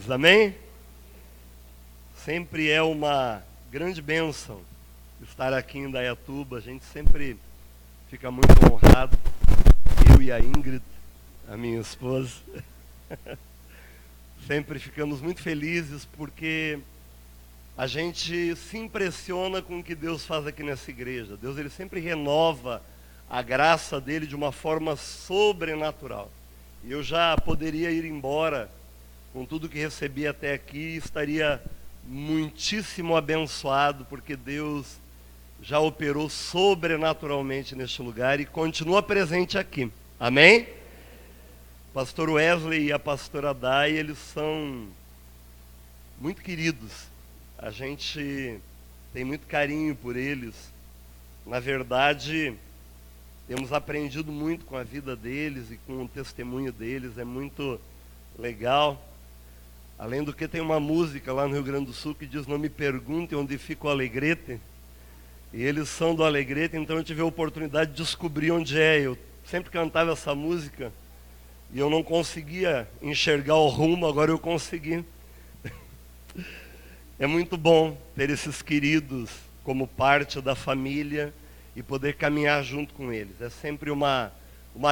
queridos, amém? Sempre é uma grande bênção estar aqui em Indaiatuba. A gente sempre fica muito honrado, eu e a Ingrid, a minha esposa. Sempre ficamos muito felizes porque a gente se impressiona com o que Deus faz aqui nessa igreja. Deus, ele sempre renova a graça dele de uma forma sobrenatural. E eu já poderia ir embora com tudo que recebi até aqui, estaria muitíssimo abençoado, porque Deus já operou sobrenaturalmente neste lugar e continua presente aqui. Amém? Pastor Wesley e a pastora Dai, eles são muito queridos. A gente tem muito carinho por eles. Na verdade, temos aprendido muito com a vida deles e com o testemunho deles. É muito legal. Além do que, tem uma música lá no Rio Grande do Sul que diz: não me perguntem onde fica o Alegrete. E eles são do Alegrete, então eu tive a oportunidade de descobrir onde é. Eu sempre cantava essa música e eu não conseguia enxergar o rumo, agora eu consegui. É muito bom ter esses queridos como parte da família e poder caminhar junto com eles. É sempre uma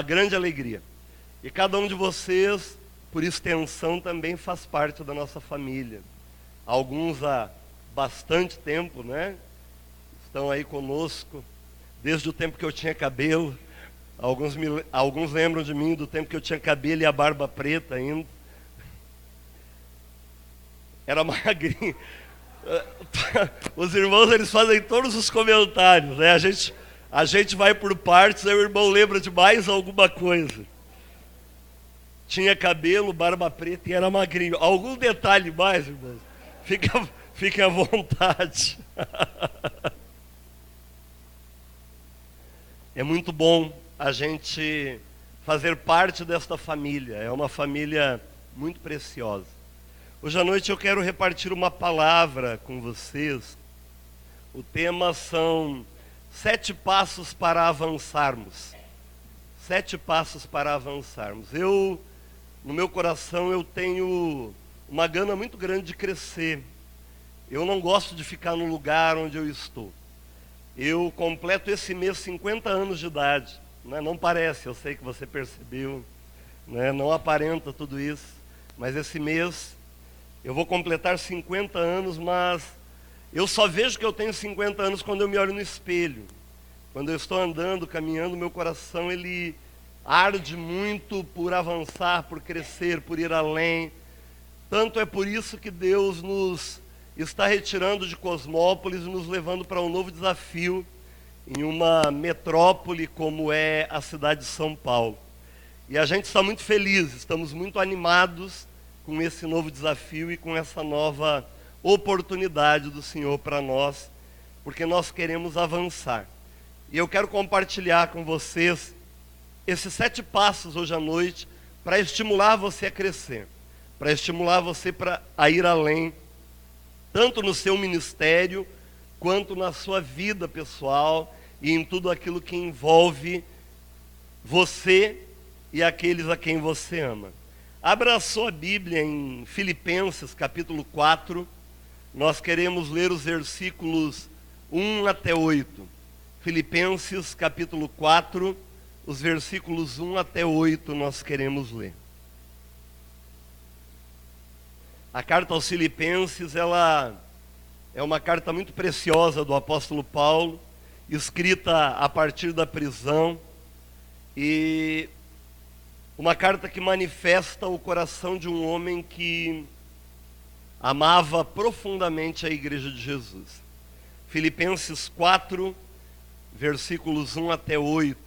grande alegria. E cada um de vocês, por extensão, também faz parte da nossa família. Alguns há bastante tempo, né? Estão aí conosco, desde o tempo que eu tinha cabelo. Alguns lembram de mim do tempo que eu tinha cabelo e a barba preta ainda. Era magrinho. Os irmãos, eles fazem todos os comentários, né? A gente vai por partes, aí o irmão lembra de mais alguma coisa. Tinha cabelo, barba preta e era magrinho. Algum detalhe mais, irmãos? Fique à vontade. É muito bom a gente fazer parte desta família. É uma família muito preciosa. Hoje à noite eu quero repartir uma palavra com vocês. O tema são 7 passos para avançarmos. 7 passos para avançarmos. No meu coração, eu tenho uma gana muito grande de crescer. Eu não gosto de ficar no lugar onde eu estou. Eu completo esse mês 50 anos de idade. Né? Não parece, eu sei que você percebeu. Né? Não aparenta tudo isso. Mas esse mês eu vou completar 50 anos, mas eu só vejo que eu tenho 50 anos quando eu me olho no espelho. Quando eu estou andando, caminhando, meu coração ele arde muito por avançar, por crescer, por ir além. Tanto é por isso que Deus nos está retirando de Cosmópolis e nos levando para um novo desafio em uma metrópole como é a cidade de São Paulo. E a gente está muito feliz, estamos muito animados com esse novo desafio e com essa nova oportunidade do Senhor para nós, porque nós queremos avançar. E eu quero compartilhar com vocês esses 7 passos hoje à noite para estimular você a crescer, para estimular você a ir além, tanto no seu ministério, quanto na sua vida pessoal e em tudo aquilo que envolve você e aqueles a quem você ama. Abra a sua Bíblia em Filipenses capítulo 4, nós queremos ler os versículos 1 até 8. Filipenses capítulo 4, os versículos 1 até 8 nós queremos ler. A carta aos Filipenses, ela é uma carta muito preciosa do apóstolo Paulo, escrita a partir da prisão, e uma carta que manifesta o coração de um homem que amava profundamente a igreja de Jesus. Filipenses 4, versículos 1 até 8.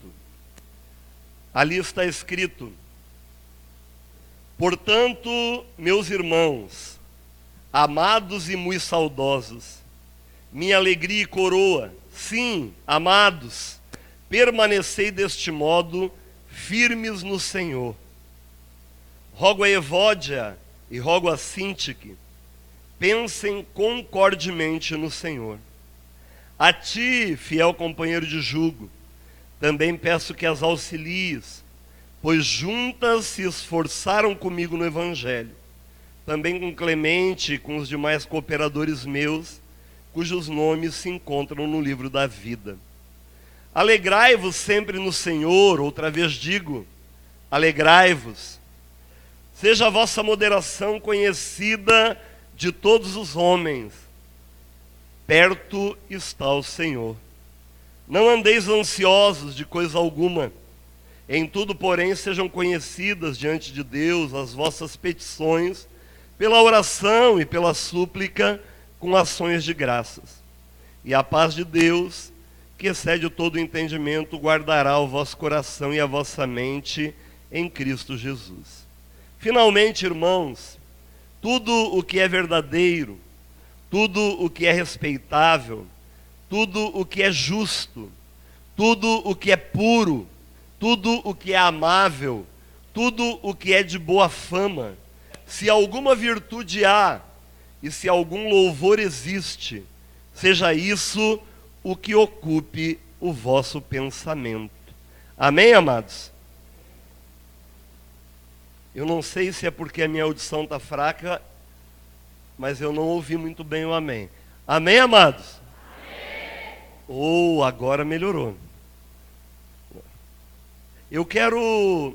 Ali está escrito: portanto, meus irmãos, amados e muito saudosos, minha alegria e coroa, sim, amados, permanecei deste modo firmes no Senhor. Rogo a Evódia e rogo a Sintique, pensem concordemente no Senhor. A ti, fiel companheiro de jugo, também peço que as auxilies, pois juntas se esforçaram comigo no Evangelho, também com Clemente e com os demais cooperadores meus, cujos nomes se encontram no livro da vida. Alegrai-vos sempre no Senhor, outra vez digo, alegrai-vos. Seja a vossa moderação conhecida de todos os homens. Perto está o Senhor. Não andeis ansiosos de coisa alguma. Em tudo, porém, sejam conhecidas diante de Deus as vossas petições, pela oração e pela súplica, com ações de graças. E a paz de Deus, que excede todo o entendimento, guardará o vosso coração e a vossa mente em Cristo Jesus. Finalmente, irmãos, tudo o que é verdadeiro, tudo o que é respeitável, tudo o que é justo, tudo o que é puro, tudo o que é amável, tudo o que é de boa fama, se alguma virtude há e se algum louvor existe, seja isso o que ocupe o vosso pensamento. Amém, amados? Eu não sei se é porque a minha audição está fraca, mas eu não ouvi muito bem o amém. Amém, amados? Amém. Agora melhorou. Eu quero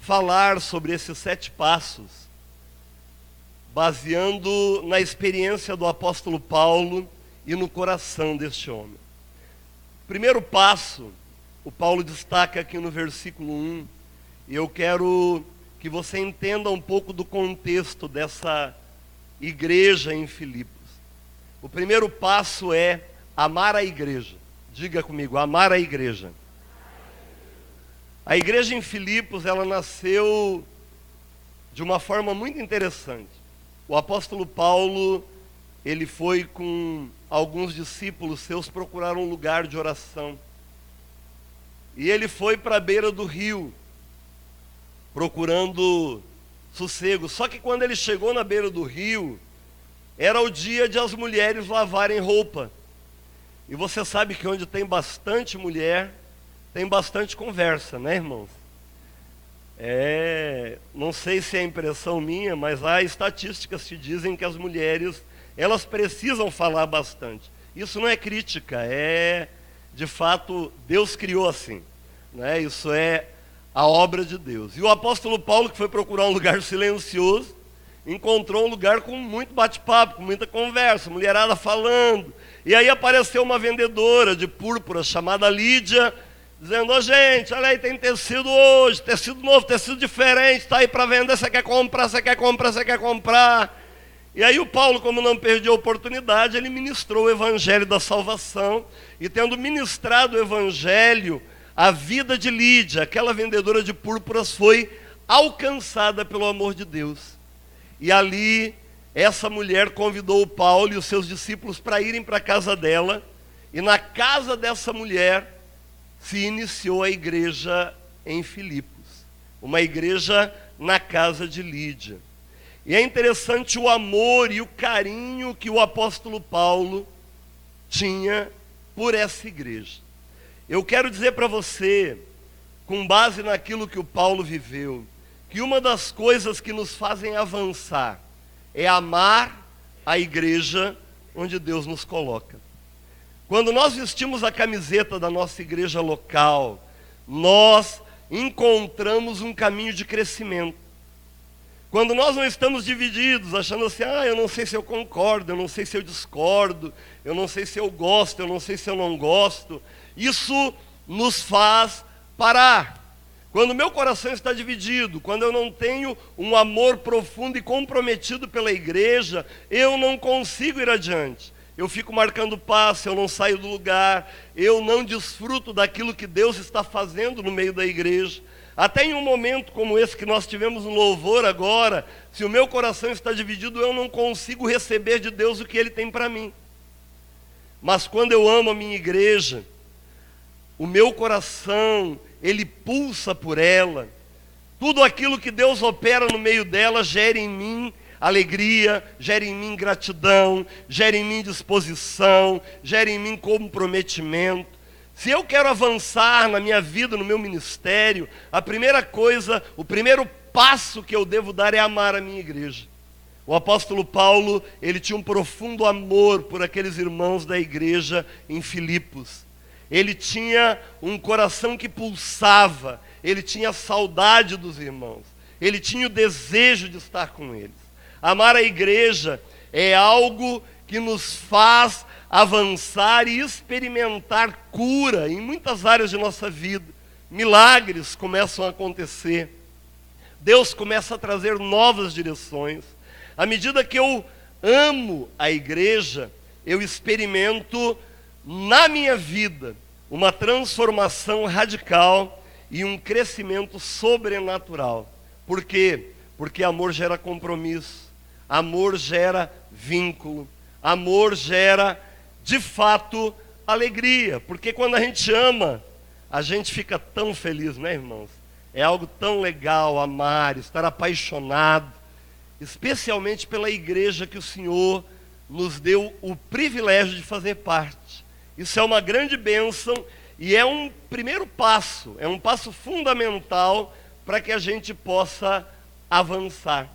falar sobre esses 7 passos, baseando na experiência do apóstolo Paulo e no coração deste homem. Primeiro passo, o Paulo destaca aqui no versículo 1, e eu quero que você entenda um pouco do contexto dessa igreja em Filipos. O primeiro passo é amar a igreja. Diga comigo, amar a igreja. A igreja em Filipos, ela nasceu de uma forma muito interessante. O apóstolo Paulo, ele foi com alguns discípulos seus procurar um lugar de oração. E ele foi para a beira do rio, procurando sossego. Só que quando ele chegou na beira do rio, era o dia de as mulheres lavarem roupa. E você sabe que onde tem bastante mulher, tem bastante conversa, né, irmãos? Não sei se é impressão minha, mas há estatísticas que dizem que as mulheres, elas precisam falar bastante. Isso não é crítica, de fato, Deus criou assim, né? Isso é a obra de Deus. E o apóstolo Paulo, que foi procurar um lugar silencioso, encontrou um lugar com muito bate-papo, com muita conversa, mulherada falando. E aí apareceu uma vendedora de púrpura chamada Lídia, dizendo, gente, olha aí, tem tecido hoje, tecido novo, tecido diferente, está aí para vender, você quer comprar, você quer comprar, você quer comprar. E aí o Paulo, como não perdia a oportunidade, ele ministrou o evangelho da salvação, e tendo ministrado o evangelho, a vida de Lídia, aquela vendedora de púrpuras, foi alcançada pelo amor de Deus. E ali, essa mulher convidou o Paulo e os seus discípulos para irem para a casa dela, e na casa dessa mulher se iniciou a igreja em Filipos, uma igreja na casa de Lídia. E é interessante o amor e o carinho que o apóstolo Paulo tinha por essa igreja. Eu quero dizer para você, com base naquilo que o Paulo viveu, que uma das coisas que nos fazem avançar é amar a igreja onde Deus nos coloca. Quando nós vestimos a camiseta da nossa igreja local, nós encontramos um caminho de crescimento. Quando nós não estamos divididos, achando assim, eu não sei se eu concordo, eu não sei se eu discordo, eu não sei se eu gosto, eu não sei se eu não gosto, isso nos faz parar. Quando o meu coração está dividido, quando eu não tenho um amor profundo e comprometido pela igreja, eu não consigo ir adiante. Eu fico marcando passo, eu não saio do lugar, eu não desfruto daquilo que Deus está fazendo no meio da igreja. Até em um momento como esse que nós tivemos no louvor agora, se o meu coração está dividido, eu não consigo receber de Deus o que Ele tem para mim. Mas quando eu amo a minha igreja, o meu coração, ele pulsa por ela. Tudo aquilo que Deus opera no meio dela gera em mim alegria, gera em mim gratidão, gera em mim disposição, gera em mim comprometimento. Se eu quero avançar na minha vida, no meu ministério, a primeira coisa, o primeiro passo que eu devo dar é amar a minha igreja. O apóstolo Paulo, ele tinha um profundo amor por aqueles irmãos da igreja em Filipos. Ele tinha um coração que pulsava, ele tinha saudade dos irmãos, ele tinha o desejo de estar com eles. Amar a igreja é algo que nos faz avançar e experimentar cura em muitas áreas de nossa vida. Milagres começam a acontecer. Deus começa a trazer novas direções. À medida que eu amo a igreja, eu experimento na minha vida uma transformação radical e um crescimento sobrenatural. Por quê? Porque amor gera compromisso, amor gera vínculo, amor gera, de fato, alegria. Porque quando a gente ama, a gente fica tão feliz, né, irmãos? É algo tão legal amar, estar apaixonado, especialmente pela igreja que o Senhor nos deu o privilégio de fazer parte. Isso é uma grande bênção e é um primeiro passo, é um passo fundamental para que a gente possa avançar.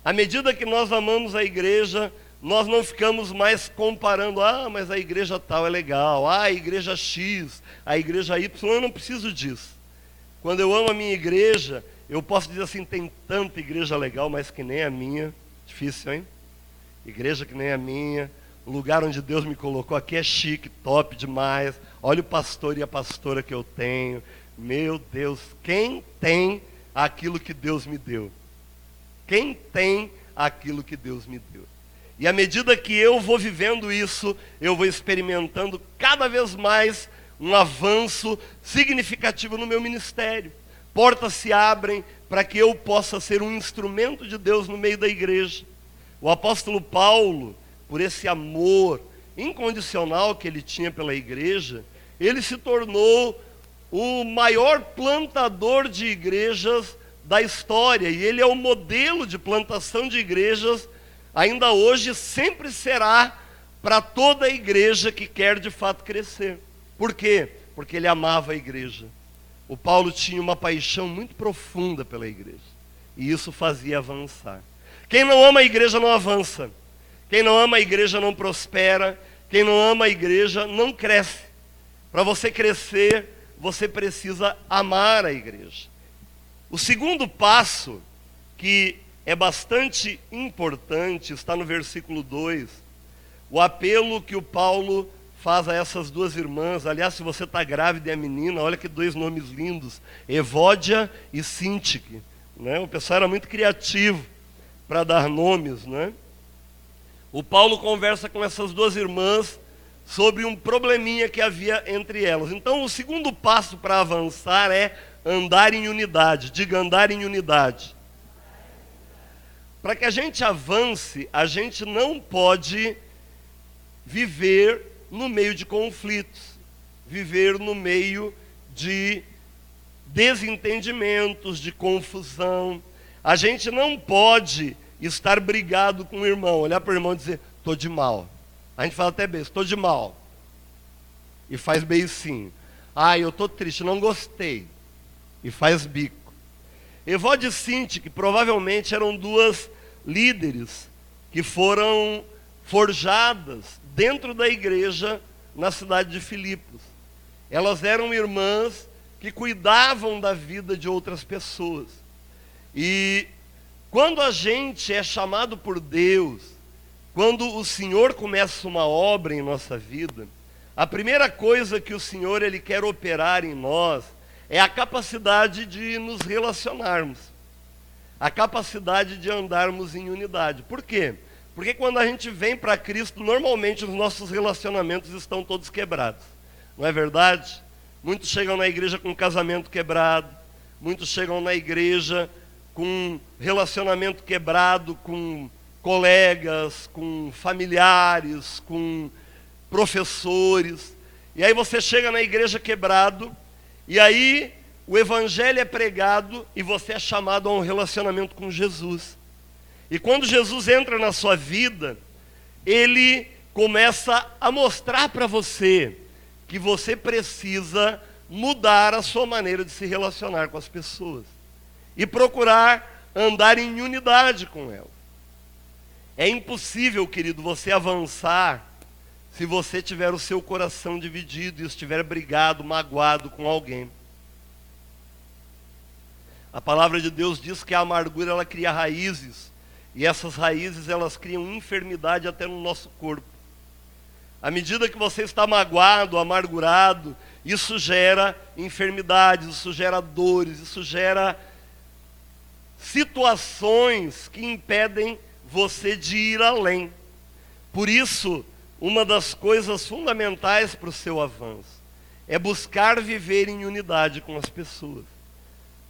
À medida que nós amamos a igreja, nós não ficamos mais comparando, mas a igreja tal é legal, a igreja X, a igreja Y, eu não preciso disso. Quando eu amo a minha igreja, eu posso dizer assim, tem tanta igreja legal, mas que nem a minha. Difícil, hein? Igreja que nem a minha. O lugar onde Deus me colocou aqui é chique, top demais. Olha o pastor e a pastora que eu tenho. Meu Deus, quem tem aquilo que Deus me deu? Quem tem aquilo que Deus me deu? E à medida que eu vou vivendo isso, eu vou experimentando cada vez mais um avanço significativo no meu ministério. Portas se abrem para que eu possa ser um instrumento de Deus no meio da igreja. O apóstolo Paulo, por esse amor incondicional que ele tinha pela igreja, ele se tornou o maior plantador de igrejas da história. E ele é o modelo de plantação de igrejas, ainda hoje sempre será para toda a igreja que quer de fato crescer. Por quê? Porque ele amava a igreja. O Paulo tinha uma paixão muito profunda pela igreja. E isso fazia avançar. Quem não ama a igreja não avança. Quem não ama a igreja não prospera. Quem não ama a igreja não cresce. Para você crescer, você precisa amar a igreja. O segundo passo, que é bastante importante, está no versículo 2. O apelo que o Paulo faz a essas duas irmãs. Aliás, se você está grávida e é menina, olha que dois nomes lindos, Evódia e Sintique, né? O pessoal era muito criativo para dar nomes, né? O Paulo conversa com essas duas irmãs sobre um probleminha que havia entre elas. Então, o segundo passo para avançar é andar em unidade. Diga, andar em unidade. Para que a gente avance, a gente não pode viver no meio de conflitos, viver no meio de desentendimentos, de confusão. A gente não pode estar brigado com o irmão, olhar para o irmão e dizer, estou de mal. A gente fala até beijo, estou de mal. E faz beicinho. Eu estou triste, não gostei. E faz bico. Evódia e Sintique, que provavelmente eram duas líderes que foram forjadas dentro da igreja na cidade de Filipos. Elas eram irmãs que cuidavam da vida de outras pessoas. E quando a gente é chamado por Deus, quando o Senhor começa uma obra em nossa vida, a primeira coisa que o Senhor ele quer operar em nós é a capacidade de nos relacionarmos, a capacidade de andarmos em unidade. Por quê? Porque quando a gente vem para Cristo, normalmente os nossos relacionamentos estão todos quebrados. Não é verdade? Muitos chegam na igreja com casamento quebrado, muitos chegam na igreja com relacionamento quebrado com colegas, com familiares, com professores. E aí você chega na igreja quebrado, e aí o evangelho é pregado e você é chamado a um relacionamento com Jesus. E quando Jesus entra na sua vida, ele começa a mostrar para você que você precisa mudar a sua maneira de se relacionar com as pessoas e procurar andar em unidade com elas. É impossível, querido, você avançar se você tiver o seu coração dividido e estiver brigado, magoado com alguém. A palavra de Deus diz que a amargura ela cria raízes, e essas raízes elas criam enfermidade até no nosso corpo. À medida que você está magoado, amargurado, isso gera enfermidades, isso gera dores, isso gera situações que impedem você de ir além. Por isso, uma das coisas fundamentais para o seu avanço é buscar viver em unidade com as pessoas.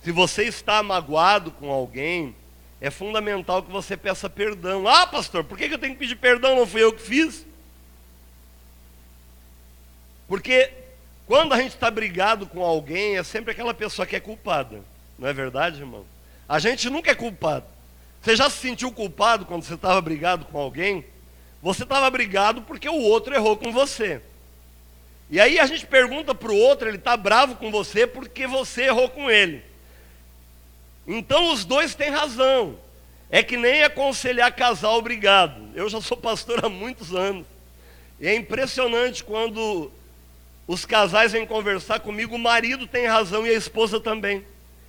Se você está magoado com alguém, é fundamental que você peça perdão. Ah, pastor, por que eu tenho que pedir perdão? Não fui eu que fiz? Porque quando a gente está brigado com alguém, é sempre aquela pessoa que é culpada. Não é verdade, irmão? A gente nunca é culpado. Você já se sentiu culpado quando você estava brigado com alguém? Você estava brigado porque o outro errou com você. E aí a gente pergunta para o outro, ele está bravo com você porque você errou com ele. Então os dois têm razão. É que nem aconselhar casal brigado. Eu já sou pastor há muitos anos. E é impressionante quando os casais vêm conversar comigo, o marido tem razão e a esposa também.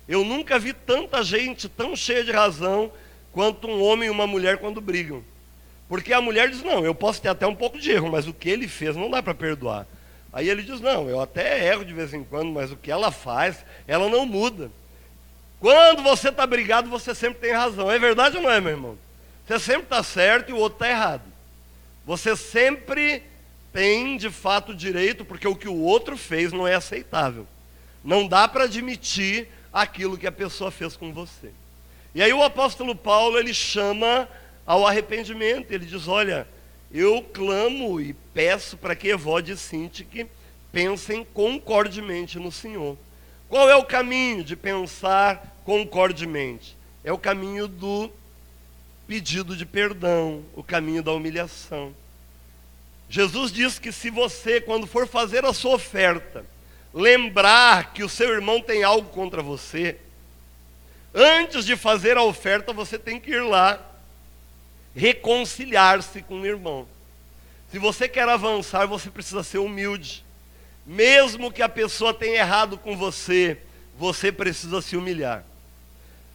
Eu nunca vi tanta gente tão cheia de razão quanto um homem e uma mulher quando brigam. Porque a mulher diz, não, eu posso ter até um pouco de erro, mas o que ele fez não dá para perdoar. Aí ele diz, não, eu até erro de vez em quando, mas o que ela faz, ela não muda. Quando você está brigado, você sempre tem razão. É verdade ou não é, meu irmão? Você sempre está certo e o outro está errado. Você sempre tem, de fato, direito, porque o que o outro fez não é aceitável. Não dá para admitir aquilo que a pessoa fez com você. E aí o apóstolo Paulo, ele chama ao arrependimento. Ele diz, olha, eu clamo e peço para que Evódia e Sintique pensem concordemente no Senhor. Qual é o caminho de pensar concordemente? É o caminho do pedido de perdão, o caminho da humilhação. Jesus diz que se você, quando for fazer a sua oferta, lembrar que o seu irmão tem algo contra você, antes de fazer a oferta, você tem que ir lá reconciliar-se com o irmão. Se você quer avançar, você precisa ser humilde. Mesmo que a pessoa tenha errado com você, você precisa se humilhar.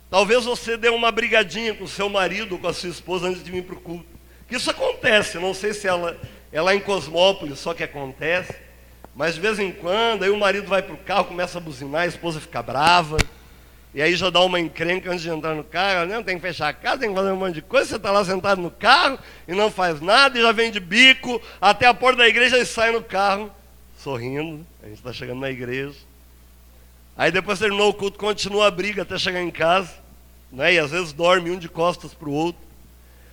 Talvez você dê uma brigadinha com o seu marido ou com a sua esposa antes de vir para o culto. Que isso acontece, não sei se ela é em Cosmópolis só que acontece, mas de vez em quando, aí o marido vai para o carro, começa a buzinar, a esposa fica brava, e aí já dá uma encrenca antes de entrar no carro, não, tem que fechar a casa, tem que fazer um monte de coisa, você está lá sentado no carro e não faz nada, e já vem de bico até a porta da igreja e sai no carro, sorrindo, a gente está chegando na igreja. Aí depois terminou o culto, continua a briga até chegar em casa, né? E às vezes dorme um de costas para o outro.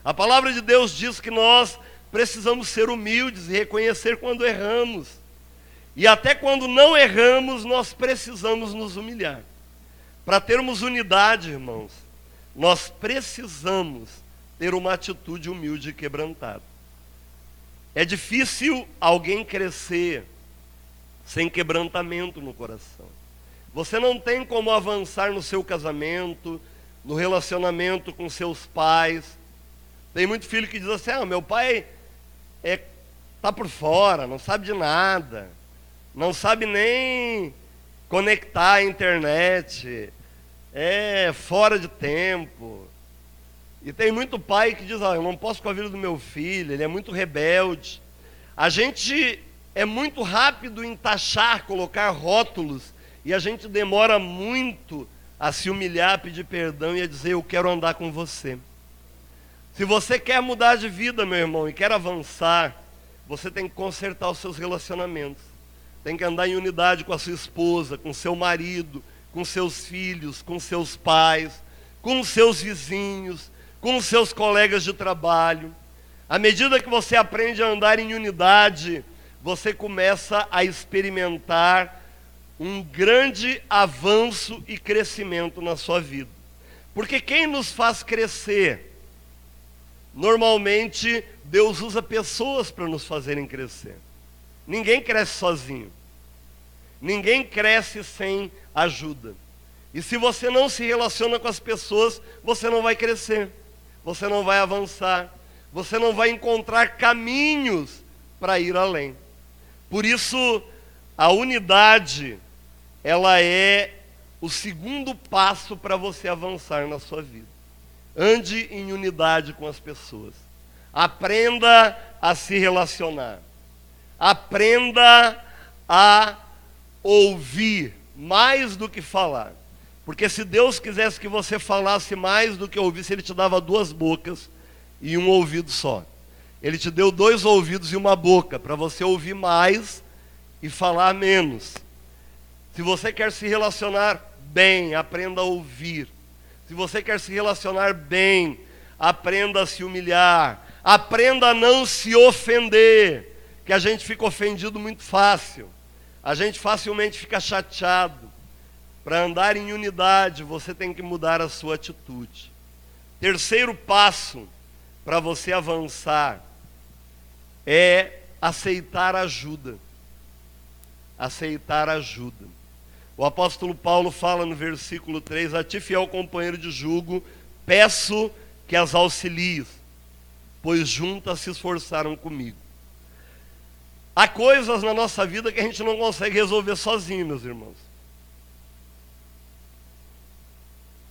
A palavra de Deus diz que nós precisamos ser humildes e reconhecer quando erramos. E até quando não erramos, nós precisamos nos humilhar. Para termos unidade, irmãos, nós precisamos ter uma atitude humilde e quebrantada. É difícil alguém crescer sem quebrantamento no coração. Você não tem como avançar no seu casamento, no relacionamento com seus pais. Tem muito filho que diz assim, meu pai está por fora, não sabe de nada, não sabe nem conectar a internet, é fora de tempo. E tem muito pai que diz, eu não posso com a vida do meu filho, ele é muito rebelde. A gente é muito rápido em taxar, colocar rótulos, e a gente demora muito a se humilhar, a pedir perdão e a dizer, eu quero andar com você. Se você quer mudar de vida, meu irmão, e quer avançar, você tem que consertar os seus relacionamentos. Tem que andar em unidade com a sua esposa, com seu marido, com seus filhos, com seus pais, com seus vizinhos, com seus colegas de trabalho. À medida que você aprende a andar em unidade, você começa a experimentar um grande avanço e crescimento na sua vida. Porque quem nos faz crescer? Normalmente, Deus usa pessoas para nos fazerem crescer. Ninguém cresce sozinho. Ninguém cresce sem ajuda. E se você não se relaciona com as pessoas, você não vai crescer. Você não vai avançar. você não vai encontrar caminhos para ir além. Por isso, a unidade, ela é o segundo passo para você avançar na sua vida. Ande em unidade com as pessoas. Aprenda a se relacionar. Aprenda a ouvir mais do que falar. Porque se Deus quisesse que você falasse mais do que ouvisse, Ele te dava 2 bocas e um ouvido só. Ele te deu 2 ouvidos e uma boca, para você ouvir mais e falar menos. Se você quer se relacionar bem, aprenda a ouvir. Se você quer se relacionar bem, aprenda a se humilhar. Aprenda a não se ofender, que a gente fica ofendido muito fácil. A gente facilmente fica chateado. Para andar em unidade, você tem que mudar a sua atitude. Terceiro passo para você avançar é aceitar ajuda. Aceitar ajuda. O apóstolo Paulo fala no versículo 3: a ti, fiel companheiro de jugo, peço que as auxilies, pois juntas se esforçaram comigo. Há coisas na nossa vida que a gente não consegue resolver sozinho, meus irmãos.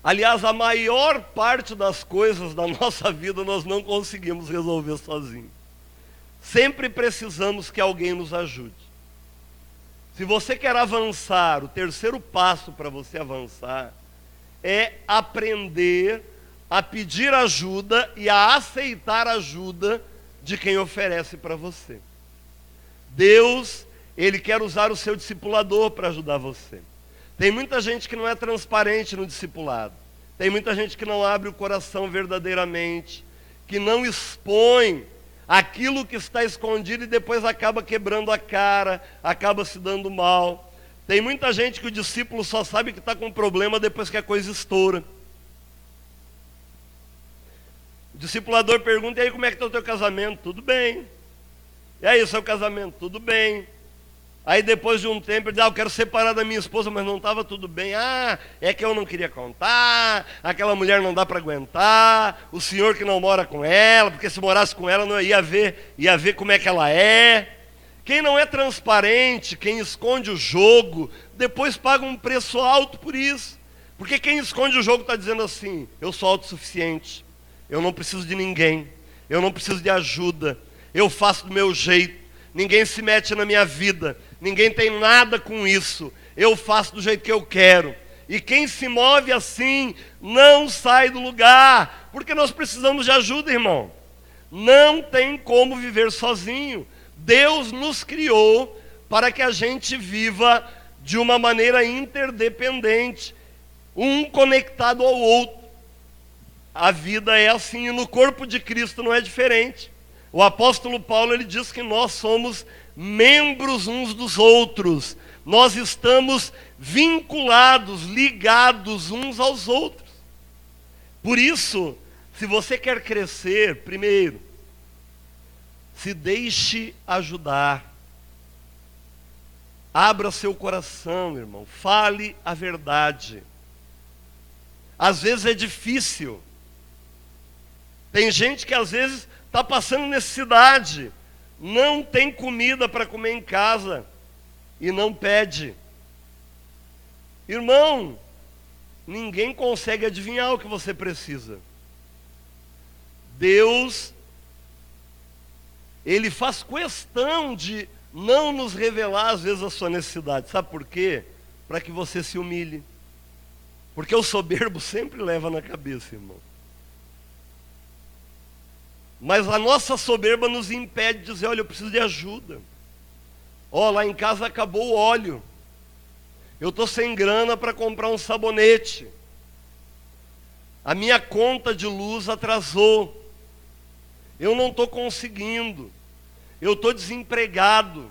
Aliás, a maior parte das coisas da nossa vida nós não conseguimos resolver sozinho. Sempre precisamos que alguém nos ajude. Se você quer avançar, o terceiro passo para você avançar é aprender a pedir ajuda e a aceitar ajuda de quem oferece para você. Deus, Ele quer usar o seu discipulador para ajudar você. Tem muita gente que não é transparente no discipulado. Tem muita gente que não abre o coração verdadeiramente, que não expõe aquilo que está escondido e depois acaba quebrando a cara, acaba se dando mal. Tem muita gente que o discípulo só sabe que está com problema depois que a coisa estoura. O discipulador pergunta: e aí, como é que está o teu casamento? Tudo bem. E aí, o seu casamento? Tudo bem. Aí depois de um tempo ele diz: eu quero separar da minha esposa, mas não estava tudo bem. É que eu não queria contar, aquela mulher não dá para aguentar, o senhor que não mora com ela, porque se morasse com ela não ia ver como é que ela é. Quem não é transparente, quem esconde o jogo, depois paga um preço alto por isso. Porque quem esconde o jogo está dizendo assim: eu sou autossuficiente, eu não preciso de ninguém, eu não preciso de ajuda, eu faço do meu jeito, ninguém se mete na minha vida, ninguém tem nada com isso, eu faço do jeito que eu quero. E quem se move assim não sai do lugar, porque nós precisamos de ajuda, irmão. Não tem como viver sozinho. Deus nos criou para que a gente viva de uma maneira interdependente, um conectado ao outro. A vida é assim, e no corpo de Cristo não é diferente. O apóstolo Paulo, ele diz que nós somos membros uns dos outros. Nós estamos vinculados, ligados uns aos outros. Por isso, se você quer crescer, primeiro, se deixe ajudar. Abra seu coração, irmão. Fale a verdade. Às vezes é difícil. Tem gente que às vezes está passando necessidade, não tem comida para comer em casa e não pede. Irmão, ninguém consegue adivinhar o que você precisa. Deus, Ele faz questão de não nos revelar às vezes a sua necessidade. Sabe por quê? Para que você se humilhe. Porque o soberbo sempre leva na cabeça, irmão. Mas a nossa soberba nos impede de dizer: olha, eu preciso de ajuda. Lá em casa acabou o óleo. Eu estou sem grana para comprar um sabonete. A minha conta de luz atrasou. Eu não estou conseguindo. Eu estou desempregado.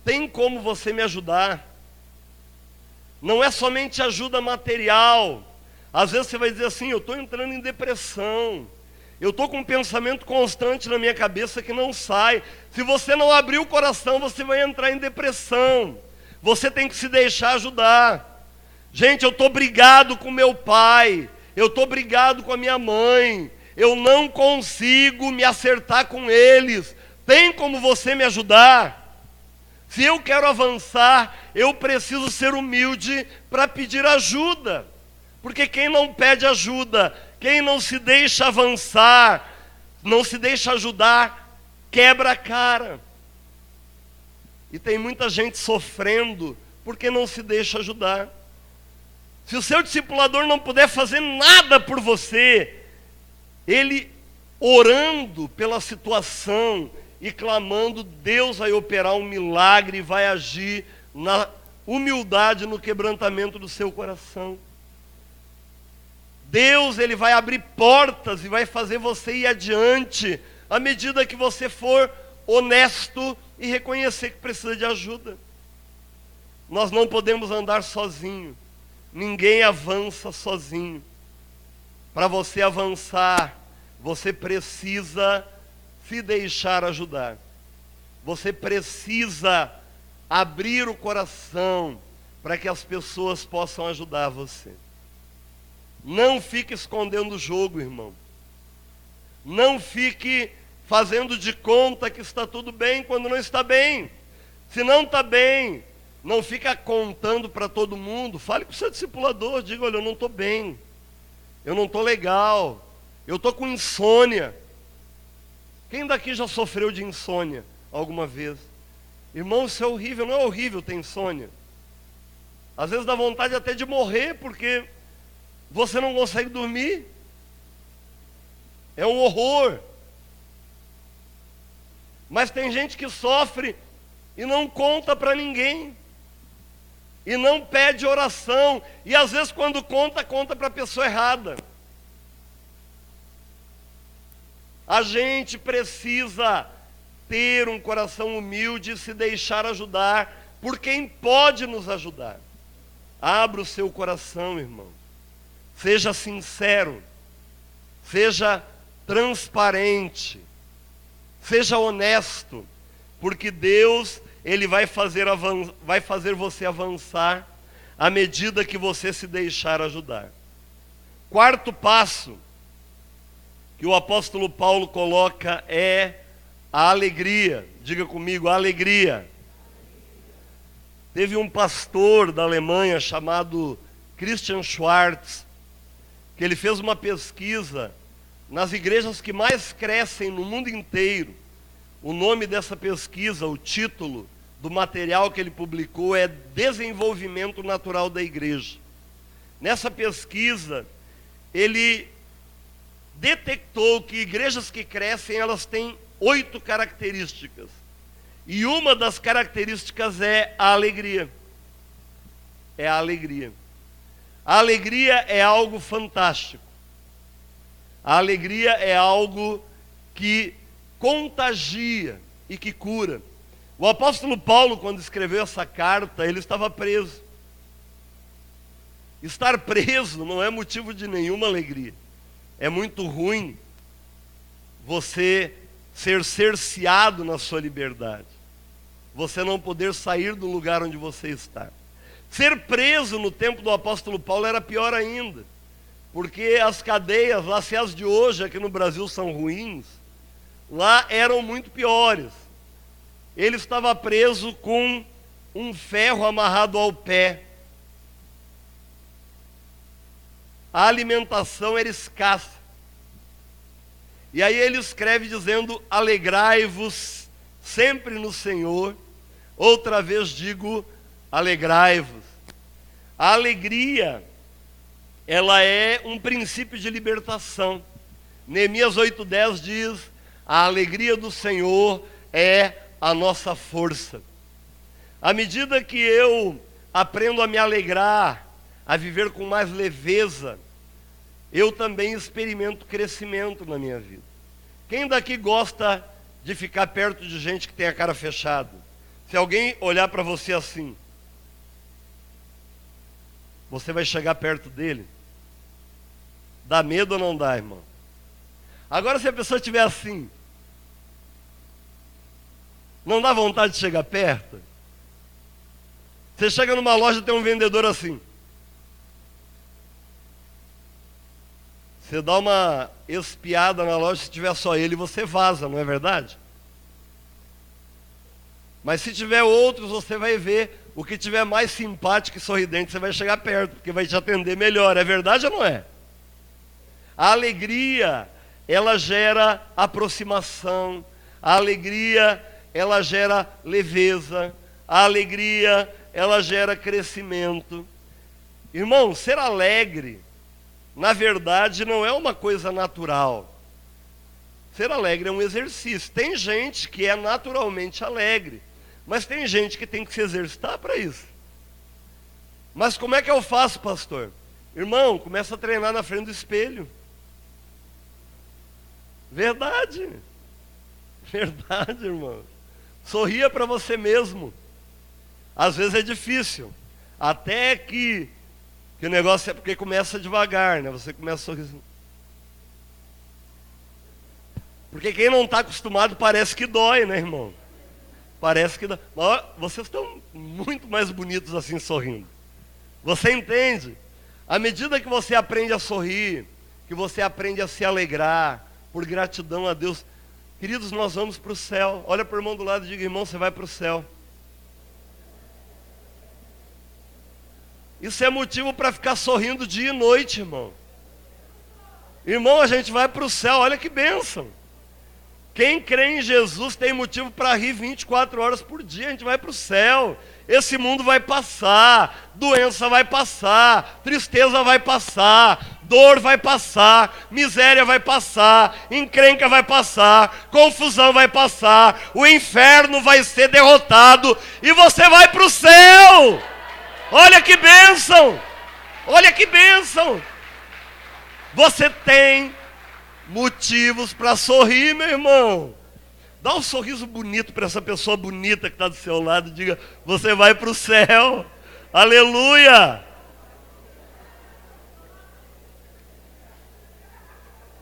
Tem como você me ajudar? Não é somente ajuda material. Às vezes você vai dizer assim: eu estou entrando em depressão. Eu estou com um pensamento constante na minha cabeça que não sai. Se você não abrir o coração, você vai entrar em depressão. Você tem que se deixar ajudar. Gente, eu estou brigado com meu pai. Eu estou brigado com a minha mãe. eu não consigo me acertar com eles. Tem como você me ajudar? Se eu quero avançar, eu preciso ser humilde para pedir ajuda. Porque quem não pede ajuda, quem não se deixa avançar, não se deixa ajudar, quebra a cara. E tem muita gente sofrendo porque não se deixa ajudar. Se o seu discipulador não puder fazer nada por você, ele orando pela situação e clamando, Deus vai operar um milagre e vai agir na humildade, no quebrantamento do seu coração. Deus, ele vai abrir portas e vai fazer você ir adiante à medida que você for honesto e reconhecer que precisa de ajuda. Nós não podemos andar sozinho. Ninguém avança sozinho. Para você avançar, você precisa se deixar ajudar. Você precisa abrir o coração para que as pessoas possam ajudar você. Não fique escondendo o jogo, irmão. Não fique fazendo de conta que está tudo bem quando não está bem. Se não está bem, não fica contando para todo mundo. Fale com o seu discipulador, diga, olha, eu não estou bem. Eu não estou legal. Eu estou com insônia. Quem daqui já sofreu de insônia alguma vez? Irmão, isso é horrível. Não é horrível ter insônia. Às vezes dá vontade até de morrer, porque você não consegue dormir. É um horror. Mas tem gente que sofre e não conta para ninguém. E não pede oração. E às vezes quando conta, conta para a pessoa errada. A gente precisa ter um coração humilde e se deixar ajudar por quem pode nos ajudar. Abra o seu coração, irmão. Seja sincero. Seja transparente. Seja honesto. Porque Deus, ele vai fazer você avançar à medida que você se deixar ajudar. Quarto passo que o apóstolo Paulo coloca é a alegria. Diga comigo, a alegria. Teve um pastor da Alemanha chamado Christian Schwarz, que ele fez uma pesquisa nas igrejas que mais crescem no mundo inteiro. O nome dessa pesquisa, o título do material que ele publicou é Desenvolvimento Natural da Igreja. Nessa pesquisa, ele detectou que igrejas que crescem, elas têm 8 características. E uma das características é a alegria. É a alegria. A alegria é algo fantástico. A alegria é algo que contagia e que cura. O apóstolo Paulo, quando escreveu essa carta, ele estava preso. Estar preso não é motivo de nenhuma alegria. É muito ruim você ser cerceado na sua liberdade. Você não poder sair do lugar onde você está. Ser preso no tempo do apóstolo Paulo era pior ainda. Porque as cadeias, lá se as de hoje aqui no Brasil são ruins, lá eram muito piores. Ele estava preso com um ferro amarrado ao pé. A alimentação era escassa. E aí ele escreve dizendo, alegrai-vos sempre no Senhor. Outra vez digo, alegrai-vos. A alegria, ela é um princípio de libertação. Neemias 8:10 diz, a alegria do Senhor é a nossa força. À medida que eu aprendo a me alegrar, a viver com mais leveza, eu também experimento crescimento na minha vida. Quem daqui gosta de ficar perto de gente que tem a cara fechada? Se alguém olhar para você assim, você vai chegar perto dele? Dá medo ou não dá, irmão? Agora se a pessoa estiver assim, não dá vontade de chegar perto? Você chega numa loja e tem um vendedor assim. Você dá uma espiada na loja, se tiver só ele, você vaza, não é verdade? Mas se tiver outros, você vai ver. O que tiver mais simpático e sorridente, você vai chegar perto, porque vai te atender melhor. É verdade ou não é? A alegria, ela gera aproximação. A alegria, ela gera leveza. A alegria, ela gera crescimento. Irmão, ser alegre, na verdade, não é uma coisa natural. Ser alegre é um exercício. Tem gente que é naturalmente alegre, mas tem gente que tem que se exercitar para isso. Mas como é que eu faço, pastor? Irmão, começa a treinar na frente do espelho. Verdade. Verdade, irmão. Sorria para você mesmo. Às vezes é difícil. Até que o negócio é porque começa devagar, né? Você começa a sorrir. Porque quem não está acostumado parece que dói, né, irmão? Parece que dói. Mas vocês estão muito mais bonitos assim sorrindo. Você entende? À medida que você aprende a sorrir, que você aprende a se alegrar, por gratidão a Deus. Queridos, nós vamos para o céu. Olha para o irmão do lado e diga, irmão, você vai para o céu. Isso é motivo para ficar sorrindo dia e noite, irmão. Irmão, a gente vai para o céu, olha que bênção. Quem crê em Jesus tem motivo para rir 24 horas por dia, a gente vai para o céu. Esse mundo vai passar, doença vai passar, tristeza vai passar, dor vai passar, miséria vai passar, encrenca vai passar, confusão vai passar, o inferno vai ser derrotado e você vai para o céu. Olha que bênção! Olha que bênção! Você tem motivos para sorrir, meu irmão. Dá um sorriso bonito para essa pessoa bonita que está do seu lado e diga, você vai para o céu. Aleluia!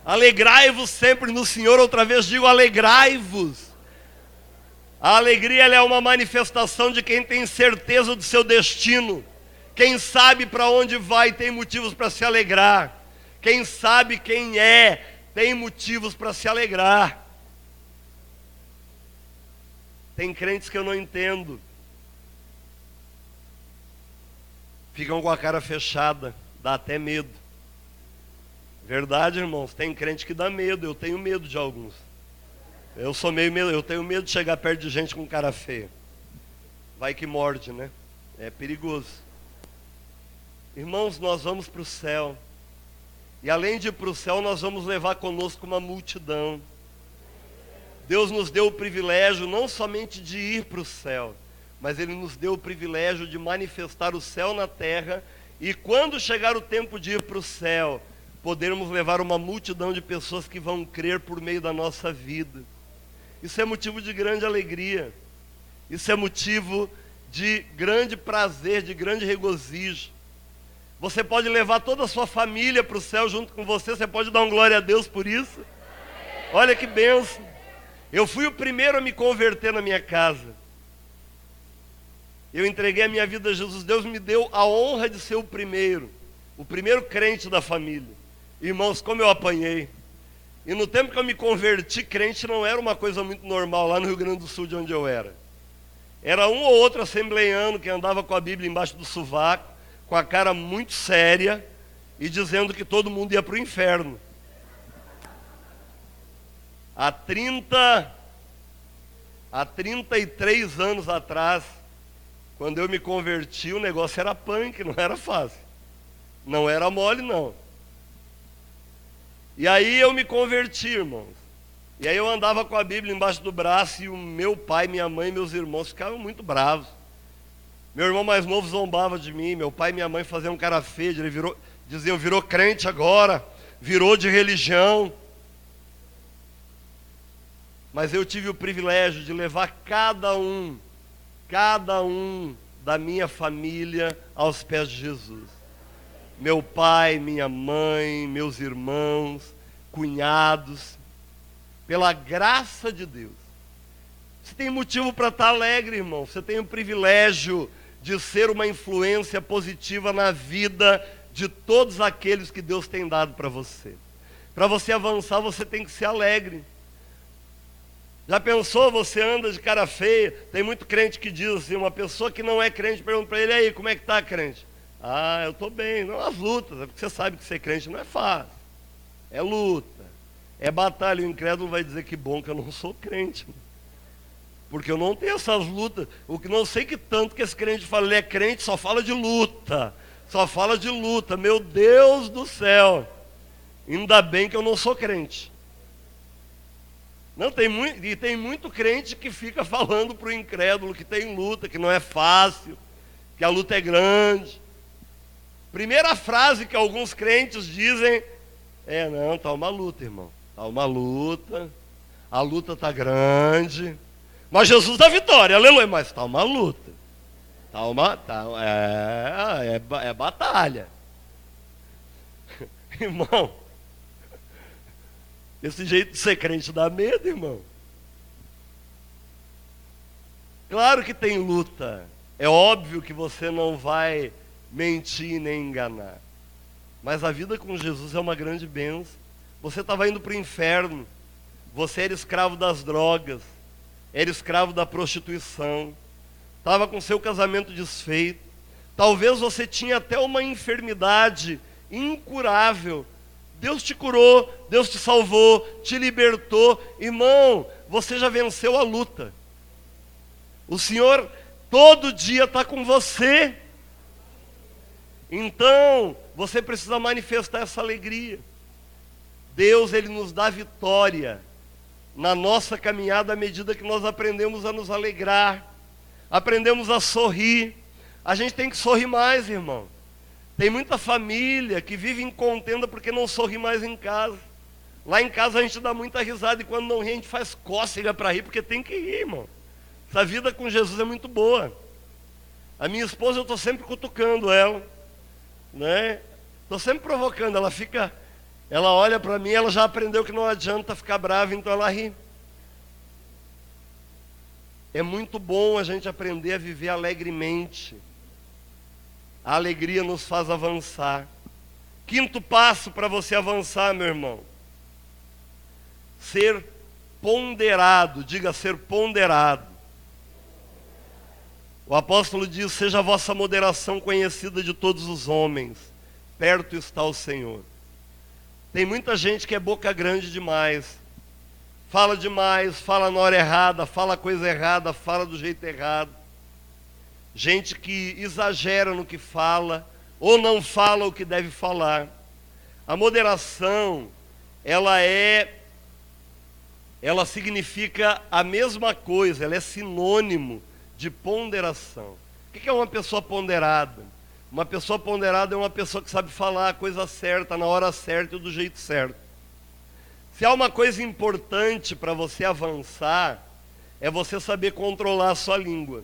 Alegrai-vos sempre no Senhor. Outra vez digo, alegrai-vos. A alegria ela é uma manifestação de quem tem certeza do seu destino. Quem sabe para onde vai tem motivos para se alegrar. Quem sabe quem é tem motivos para se alegrar. Tem crentes que eu não entendo. Ficam com a cara fechada, dá até medo. Verdade, irmãos, tem crente que dá medo, eu tenho medo de alguns. Eu sou meio medo, eu tenho medo de chegar perto de gente com cara feia. Vai que morde, né? É perigoso. Irmãos, nós vamos para o céu. E além de ir para o céu, nós vamos levar conosco uma multidão. Deus nos deu o privilégio não somente de ir para o céu, mas Ele nos deu o privilégio de manifestar o céu na terra. E quando chegar o tempo de ir para o céu, podermos levar uma multidão de pessoas que vão crer por meio da nossa vida. Isso é motivo de grande alegria. Isso é motivo de grande prazer, de grande regozijo. Você pode levar toda a sua família para o céu junto com você. Você pode dar um glória a Deus por isso? Olha que bênção. Eu fui o primeiro a me converter na minha casa. Eu entreguei a minha vida a Jesus. Deus me deu a honra de ser o primeiro crente da família. Irmãos, como eu apanhei. E no tempo que eu me converti, crente não era uma coisa muito normal lá no Rio Grande do Sul, de onde eu era. Era um ou outro assembleiano que andava com a Bíblia embaixo do sovaco, com a cara muito séria e dizendo que todo mundo ia para o inferno. Há 33 anos atrás, quando eu me converti, o negócio era punk, não era fácil. Não era mole, não. E aí eu me converti, irmãos. E aí eu andava com a Bíblia embaixo do braço e o meu pai, minha mãe e meus irmãos ficavam muito bravos. Meu irmão mais novo zombava de mim, meu pai e minha mãe faziam cara feia, diziam, virou crente agora, virou de religião. Mas eu tive o privilégio de levar cada um da minha família aos pés de Jesus. Meu pai, minha mãe, meus irmãos, cunhados, pela graça de Deus. Você tem motivo para estar alegre, irmão. Você tem o privilégio de ser uma influência positiva na vida de todos aqueles que Deus tem dado para você. Para você avançar, você tem que ser alegre. Já pensou, você anda de cara feia? Tem muito crente que diz assim, uma pessoa que não é crente pergunta para ele, aí, como é que tá, crente? Ah, eu estou bem. Não, as lutas, é porque você sabe que ser crente não é fácil. É luta, é batalha. O incrédulo vai dizer que bom que eu não sou crente. Porque eu não tenho essas lutas. O que não sei que tanto que esse crente fala, ele é crente, só fala de luta. Só fala de luta. Meu Deus do céu. Ainda bem que eu não sou crente. Não, tem muito crente que fica falando para o incrédulo que tem luta, que não é fácil, que a luta é grande. Primeira frase que alguns crentes dizem é, não, está uma luta, irmão. Está uma luta, a luta está grande. Mas Jesus dá vitória, aleluia, mas está uma luta. É batalha. Irmão, esse jeito de ser crente dá medo, irmão. Claro que tem luta. É óbvio que você não vai mentir nem enganar. Mas a vida com Jesus é uma grande bênção. Você estava indo para o inferno. Você era escravo das drogas. Era escravo da prostituição. Estava com seu casamento desfeito. Talvez você tinha até uma enfermidade incurável. Deus te curou, Deus te salvou, te libertou. Irmão, você já venceu a luta. O Senhor todo dia está com você. Então, você precisa manifestar essa alegria. Deus, Ele nos dá vitória na nossa caminhada à medida que nós aprendemos a nos alegrar, aprendemos a sorrir. A gente tem que sorrir mais, irmão. Tem muita família que vive em contenda porque não sorri mais em casa. Lá em casa a gente dá muita risada e quando não ri a gente faz cócega para rir, porque tem que rir, irmão. Essa vida com Jesus é muito boa. A minha esposa, eu estou sempre cutucando ela, né? Estou sempre provocando, ela olha para mim, ela já aprendeu que não adianta ficar brava, então ela ri. É muito bom a gente aprender a viver alegremente. A alegria nos faz avançar. Quinto passo para você avançar, meu irmão. Ser ponderado, diga ser ponderado. O apóstolo diz, seja a vossa moderação conhecida de todos os homens, perto está o Senhor. Tem muita gente que é boca grande demais, fala na hora errada, fala coisa errada, fala do jeito errado. Gente que exagera no que fala, ou não fala o que deve falar. A moderação, ela significa a mesma coisa, ela é sinônimo de ponderação. O que é uma pessoa ponderada? Uma pessoa ponderada é uma pessoa que sabe falar a coisa certa, na hora certa e do jeito certo. Se há uma coisa importante para você avançar, é você saber controlar a sua língua.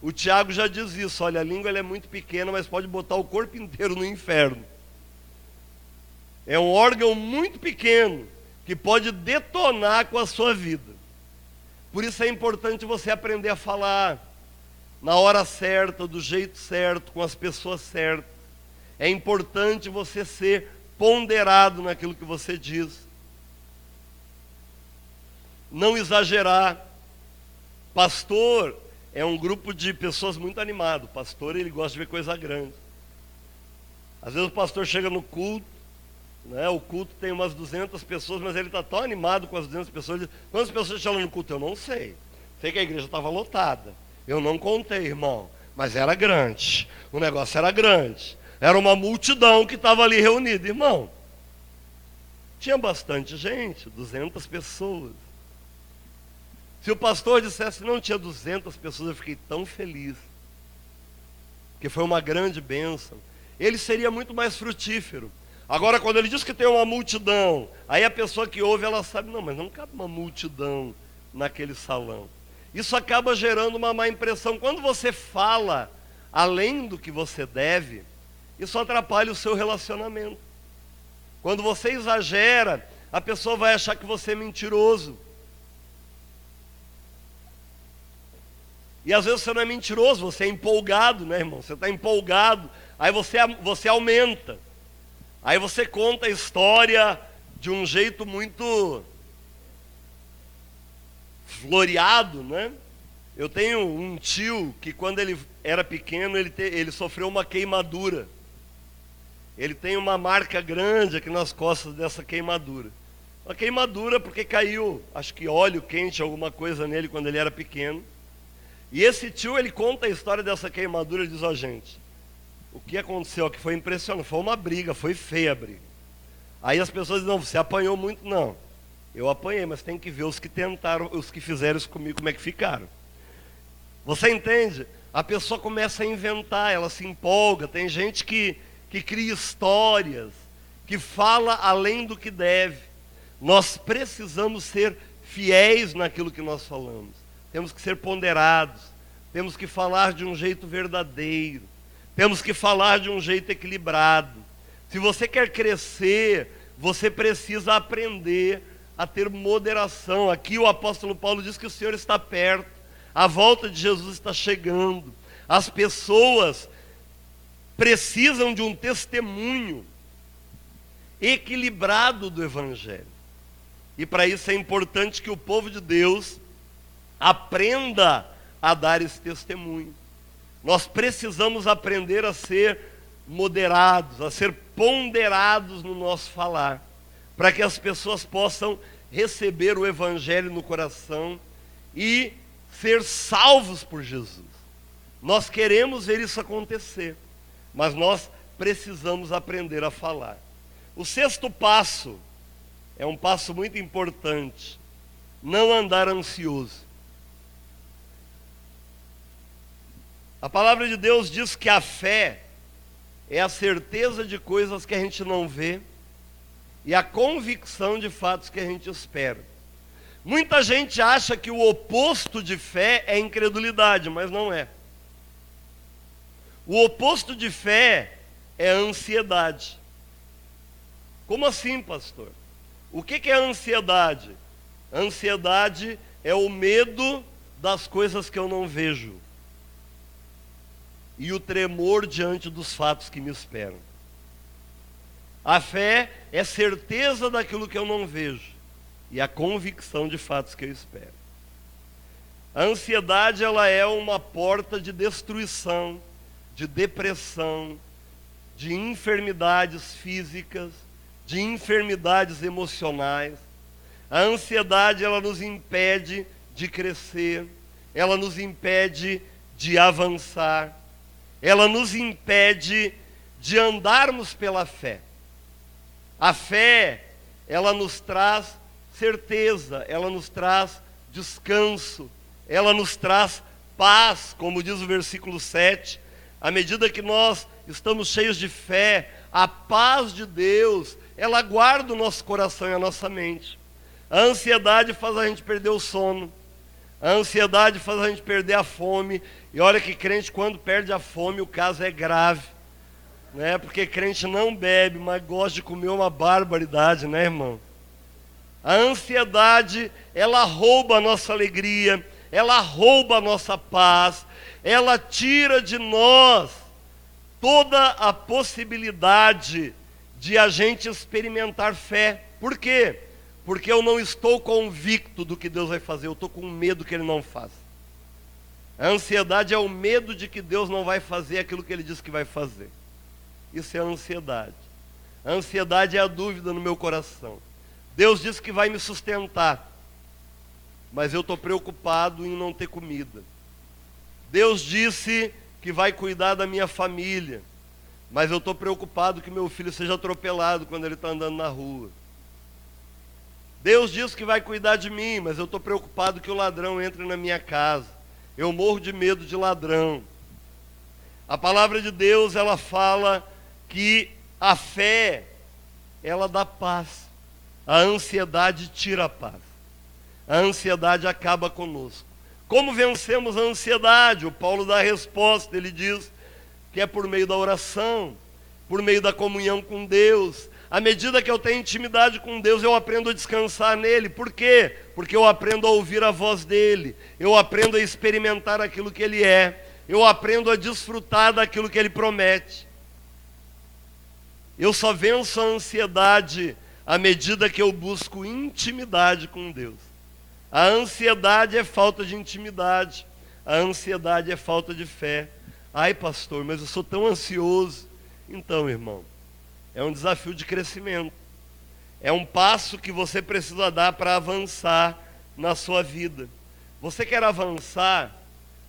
O Tiago já diz isso, olha, a língua ela é muito pequena, mas pode botar o corpo inteiro no inferno. É um órgão muito pequeno, que pode detonar com a sua vida. Por isso é importante você aprender a falar na hora certa, do jeito certo, com as pessoas certas. É importante você ser ponderado naquilo que você diz. Não exagerar. Pastor é um grupo de pessoas muito animado. O pastor, ele gosta de ver coisa grande. Às vezes o pastor chega no culto, né? O culto tem umas 200 pessoas, mas ele está tão animado com as 200 pessoas. Ele diz, quantas pessoas estão no culto? Eu não sei. Sei que a igreja estava lotada. Eu não contei, irmão, mas era grande. O negócio era grande. Era uma multidão que estava ali reunida, irmão. Tinha bastante gente, 200 pessoas. Se o pastor dissesse não tinha 200 pessoas, eu fiquei tão feliz. Porque foi uma grande bênção. Ele seria muito mais frutífero. Agora, quando ele diz que tem uma multidão, aí a pessoa que ouve, ela sabe, não, mas não cabe uma multidão naquele salão. Isso acaba gerando uma má impressão. Quando você fala além do que você deve, isso atrapalha o seu relacionamento. Quando você exagera, a pessoa vai achar que você é mentiroso. E às vezes você não é mentiroso, você é empolgado, né, irmão? Você está empolgado, aí você aumenta. Aí você conta a história de um jeito muito floreado, né? Eu tenho um tio que quando ele era pequeno, ele sofreu uma queimadura. Ele tem uma marca grande aqui nas costas dessa queimadura. Uma queimadura porque caiu, acho que óleo quente, alguma coisa nele quando ele era pequeno. E esse tio, ele conta a história dessa queimadura e diz, ó gente, o que aconteceu aqui foi impressionante, foi uma briga, foi feia a briga. Aí as pessoas dizem, não, você apanhou muito, não. Eu apanhei, mas tem que ver os que tentaram, os que fizeram isso comigo, como é que ficaram. Você entende? A pessoa começa a inventar, ela se empolga, tem gente que cria histórias, que fala além do que deve. Nós precisamos ser fiéis naquilo que nós falamos. Temos que ser ponderados, temos que falar de um jeito verdadeiro, temos que falar de um jeito equilibrado. Se você quer crescer, você precisa aprender a ter moderação. Aqui o apóstolo Paulo diz que o Senhor está perto, a volta de Jesus está chegando. As pessoas precisam de um testemunho equilibrado do Evangelho. E para isso é importante que o povo de Deus aprenda a dar esse testemunho. Nós precisamos aprender a ser moderados, a ser ponderados no nosso falar, para que as pessoas possam receber o Evangelho no coração e ser salvos por Jesus. Nós queremos ver isso acontecer, mas nós precisamos aprender a falar. O sexto passo é um passo muito importante: não andar ansioso. A palavra de Deus diz que a fé é a certeza de coisas que a gente não vê e a convicção de fatos que a gente espera. Muita gente acha que o oposto de fé é incredulidade, mas não é. O oposto de fé é ansiedade. Como assim, pastor? O que é ansiedade? Ansiedade é o medo das coisas que eu não vejo e o tremor diante dos fatos que me esperam. A fé é certeza daquilo que eu não vejo e a convicção de fatos que eu espero. A ansiedade, ela é uma porta de destruição, de depressão, de enfermidades físicas, de enfermidades emocionais. A ansiedade, ela nos impede de crescer, ela nos impede de avançar, ela nos impede de andarmos pela fé. A fé, ela nos traz certeza, ela nos traz descanso, ela nos traz paz, como diz o versículo 7. À medida que nós estamos cheios de fé, a paz de Deus, ela guarda o nosso coração e a nossa mente. A ansiedade faz a gente perder o sono. A ansiedade faz a gente perder a fome. E olha que crente, quando perde a fome, o caso é grave, né? Porque crente não bebe, mas gosta de comer uma barbaridade, né, irmão? A ansiedade, ela rouba a nossa alegria, ela rouba a nossa paz, ela tira de nós toda a possibilidade de a gente experimentar fé. Por quê? Porque eu não estou convicto do que Deus vai fazer, eu estou com medo que Ele não faça. A ansiedade é o medo de que Deus não vai fazer aquilo que Ele disse que vai fazer. Isso é a ansiedade. A ansiedade é a dúvida no meu coração. Deus disse que vai me sustentar, mas eu estou preocupado em não ter comida. Deus disse que vai cuidar da minha família, mas eu estou preocupado que meu filho seja atropelado quando ele está andando na rua. Deus disse que vai cuidar de mim, mas eu estou preocupado que o ladrão entre na minha casa. Eu morro de medo de ladrão. A palavra de Deus, ela fala que a fé, ela dá paz. A ansiedade tira a paz. A ansiedade acaba conosco. Como vencemos a ansiedade? O Paulo dá a resposta, ele diz que é por meio da oração, por meio da comunhão com Deus. À medida que eu tenho intimidade com Deus, eu aprendo a descansar nele. Por quê? Porque eu aprendo a ouvir a voz dele, eu aprendo a experimentar aquilo que ele é, eu aprendo a desfrutar daquilo que ele promete. Eu só venço a ansiedade à medida que eu busco intimidade com Deus. A ansiedade é falta de intimidade. A ansiedade é falta de fé. Ai, pastor, mas eu sou tão ansioso. Então, irmão, é um desafio de crescimento. É um passo que você precisa dar para avançar na sua vida. Você quer avançar,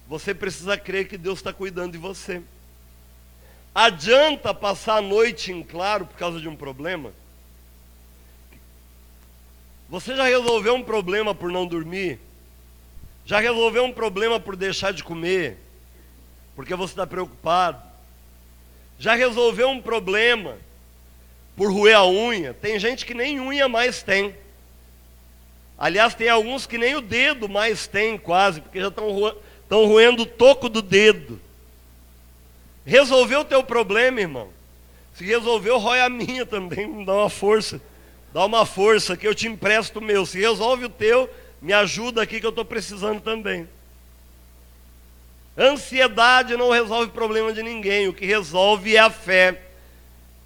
você precisa crer que Deus está cuidando de você. Adianta passar a noite em claro por causa de um problema? Você já resolveu um problema por não dormir? Já resolveu um problema por deixar de comer? Porque você está preocupado? Já resolveu um problema por roer a unha? Tem gente que nem unha mais tem. Aliás, tem alguns que nem o dedo mais tem quase, porque já estão roendo o toco do dedo. Resolveu o teu problema, irmão? Se resolveu, rói a minha também, me dá uma força. Dá uma força que eu te empresto o meu. Se resolve o teu, me ajuda aqui que eu estou precisando também. Ansiedade não resolve problema de ninguém. O que resolve é a fé.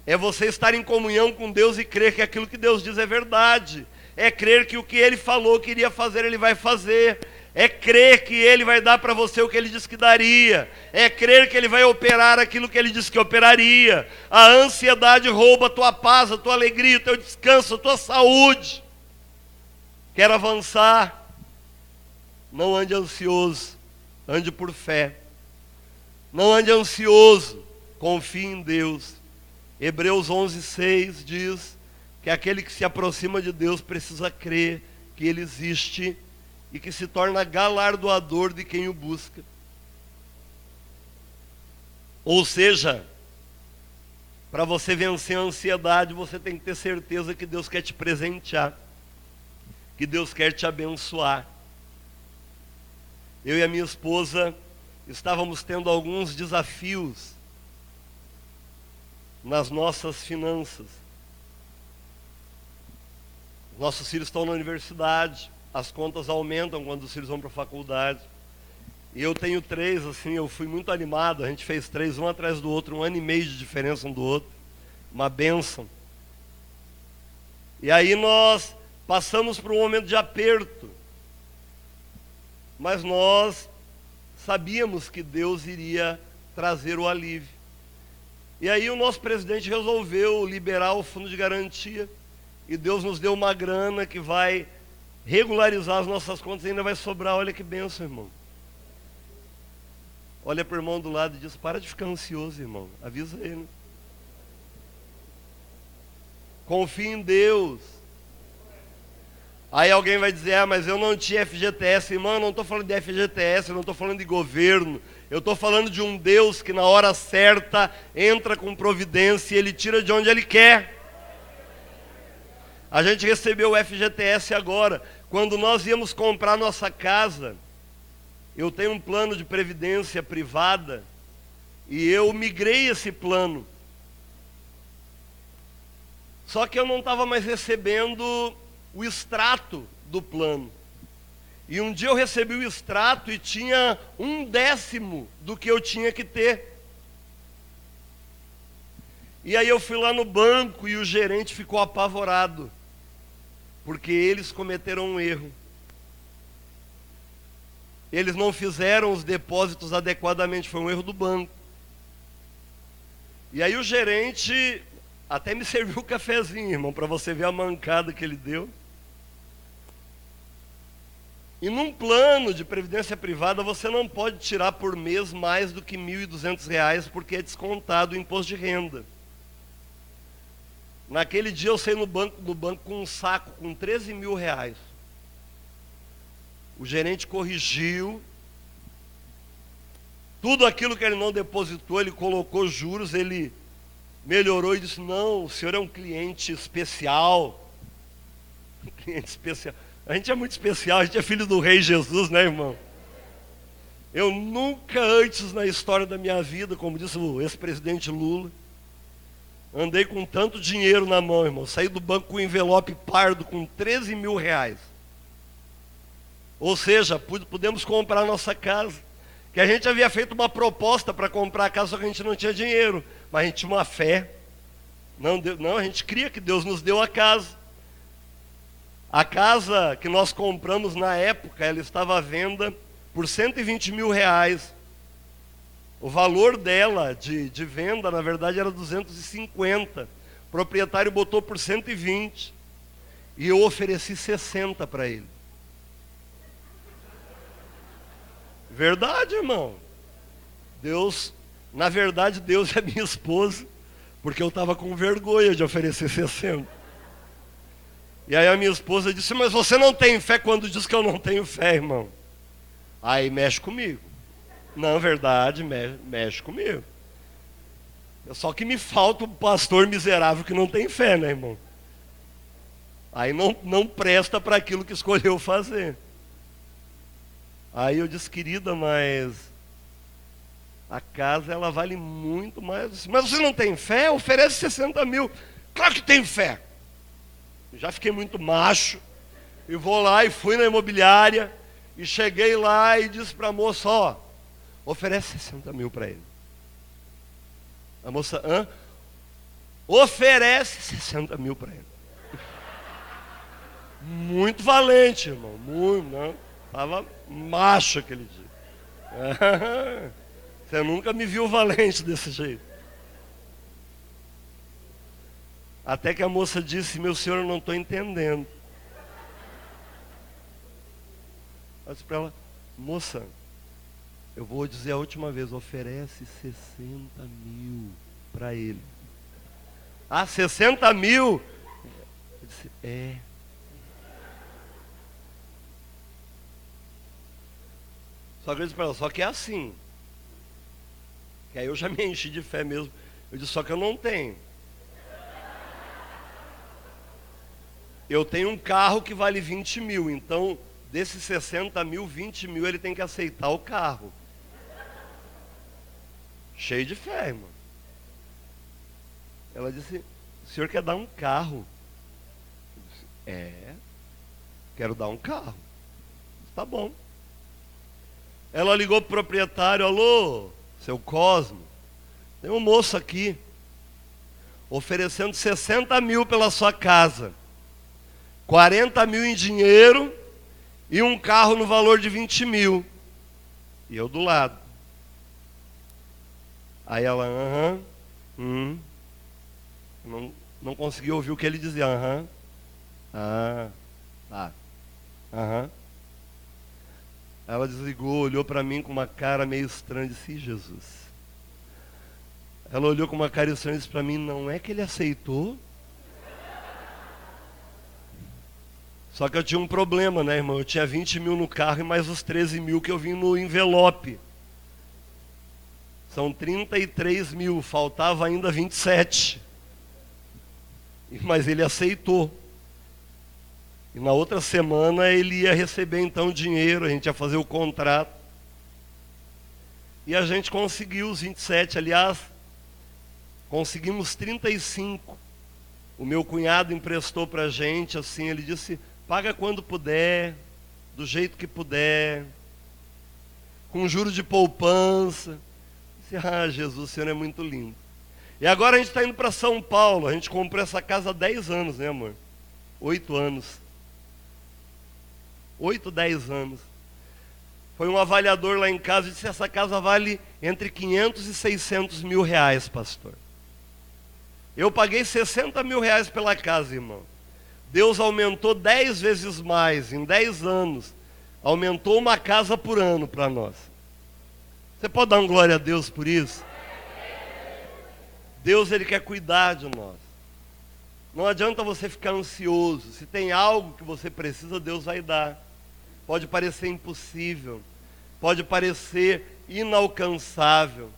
É você estar em comunhão com Deus e crer que aquilo que Deus diz é verdade. É crer que o que Ele falou que iria fazer, Ele vai fazer. É crer que Ele vai dar para você o que Ele disse que daria. É crer que Ele vai operar aquilo que Ele disse que operaria. A ansiedade rouba a tua paz, a tua alegria, o teu descanso, a tua saúde. Quer avançar? Não ande ansioso, ande por fé. Não ande ansioso, confie em Deus. Hebreus 11:6 diz que aquele que se aproxima de Deus precisa crer que Ele existe e que se torna galardoador de quem o busca. Ou seja, para você vencer a ansiedade, você tem que ter certeza que Deus quer te presentear, que Deus quer te abençoar. Eu e a minha esposa estávamos tendo alguns desafios nas nossas finanças. Nossos filhos estão na universidade, as contas aumentam quando os filhos vão para a faculdade. E eu tenho 3, assim, eu fui muito animado, a gente fez 3, um atrás do outro, 1 ano e meio de diferença um do outro. Uma bênção. E aí nós passamos por um momento de aperto. Mas nós sabíamos que Deus iria trazer o alívio. E aí o nosso presidente resolveu liberar o fundo de garantia. E Deus nos deu uma grana que vai regularizar as nossas contas e ainda vai sobrar. Olha que bênção, irmão. Olha para o irmão do lado e diz: para de ficar ansioso, irmão. Avisa ele. Confie em Deus. Aí alguém vai dizer: mas eu não tinha FGTS. Irmão, eu não estou falando de FGTS, eu não estou falando de governo. Eu estou falando de um Deus que na hora certa entra com providência e Ele tira de onde Ele quer. A gente recebeu o FGTS agora. Quando nós íamos comprar nossa casa, eu tenho um plano de previdência privada e eu migrei esse plano. Só que eu não estava mais recebendo o extrato do plano. E um dia eu recebi o extrato e tinha 1/10 do que eu tinha que ter. E aí eu fui lá no banco e o gerente ficou apavorado, porque eles cometeram um erro. Eles não fizeram os depósitos adequadamente, foi um erro do banco. E aí o gerente até me serviu o cafezinho, irmão, para você ver a mancada que ele deu. E num plano de previdência privada, você não pode tirar por mês mais do que R$ 1.200, porque é descontado o imposto de renda. Naquele dia eu saí no banco com um saco com R$ 13.000. O gerente corrigiu. Tudo aquilo que ele não depositou, ele colocou juros, ele melhorou e disse: não, o senhor é um cliente especial. Um cliente especial. A gente é muito especial, a gente é filho do Rei Jesus, né, irmão? Eu nunca antes na história da minha vida, como disse o ex-presidente Lula, andei com tanto dinheiro na mão, irmão. Saí do banco com um envelope pardo com R$ 13.000. Ou seja, pudemos comprar a nossa casa. Que a gente havia feito uma proposta para comprar a casa, só que a gente não tinha dinheiro. Mas a gente tinha uma fé. Não, a gente cria que Deus nos deu a casa. A casa que nós compramos na época, ela estava à venda por R$120 mil. O valor dela de venda, na verdade, era 250. O proprietário botou por 120. E eu ofereci 60 para ele. Verdade, irmão. Deus, na verdade, Deus é minha esposa, porque eu estava com vergonha de oferecer 60. E aí a minha esposa disse, mas você não tem fé quando diz que eu não tenho fé, irmão. Aí mexe comigo. Não, verdade, mexe comigo. Só que me falta um pastor miserável que não tem fé, né, irmão? Aí não presta para aquilo que escolheu fazer. Aí eu disse, querida, mas a casa ela vale muito mais. Mas você não tem fé? Oferece 60 mil. Claro que tem fé. Já fiquei muito macho. E vou lá e fui na imobiliária. E cheguei lá e disse para a moça, ó, oferece 60 mil para ele. A moça, oferece 60 mil para ele. Muito valente, irmão. Muito, não. Estava macho aquele dia. Você nunca me viu valente desse jeito. Até que a moça disse, meu senhor, eu não estou entendendo. Eu disse para ela, moça, eu vou dizer a última vez, oferece 60 mil para ele. Ah, 60 mil? Eu disse, é. Só que eu disse para ela, só que é assim. Que aí eu já me enchi de fé mesmo. Eu disse, só que eu não tenho. Eu tenho um carro que vale 20 mil, então desses 60 mil, 20 mil ele tem que aceitar o carro. Cheio de fé, irmão. Ela disse, o senhor quer dar um carro? Eu disse, quero dar um carro. Disse, tá bom. Ela ligou para o proprietário, alô, seu Cosmo, tem um moço aqui, oferecendo 60 mil pela sua casa, 40 mil em dinheiro e um carro no valor de 20 mil. E eu do lado. Aí ela, não conseguiu ouvir o que ele dizia, tá, Ela desligou, olhou para mim com uma cara meio estranha e disse, Jesus. Ela olhou com uma cara estranha e disse para mim, não é que ele aceitou? Só que eu tinha um problema, né, irmão? Eu tinha 20 mil no carro e mais os 13 mil que eu vim no envelope. São 33 mil, faltava ainda 27. Mas ele aceitou. E na outra semana ele ia receber então dinheiro, a gente ia fazer o contrato. E a gente conseguiu os 27, aliás, conseguimos 35. O meu cunhado emprestou para a gente, assim, ele disse, paga quando puder, do jeito que puder, com juros de poupança. Eu disse, Jesus, o Senhor é muito lindo. E agora a gente está indo para São Paulo, a gente comprou essa casa há 10 anos, né, amor? 8 anos. 8, 10 anos. Foi um avaliador lá em casa e disse, essa casa vale entre 500 e 600 mil reais, pastor. Eu paguei 60 mil reais pela casa, irmão. Deus aumentou 10 vezes mais, em 10 anos. Aumentou uma casa por ano para nós. Você pode dar um glória a Deus por isso? Deus, Ele quer cuidar de nós. Não adianta você ficar ansioso. Se tem algo que você precisa, Deus vai dar. Pode parecer impossível. Pode parecer inalcançável.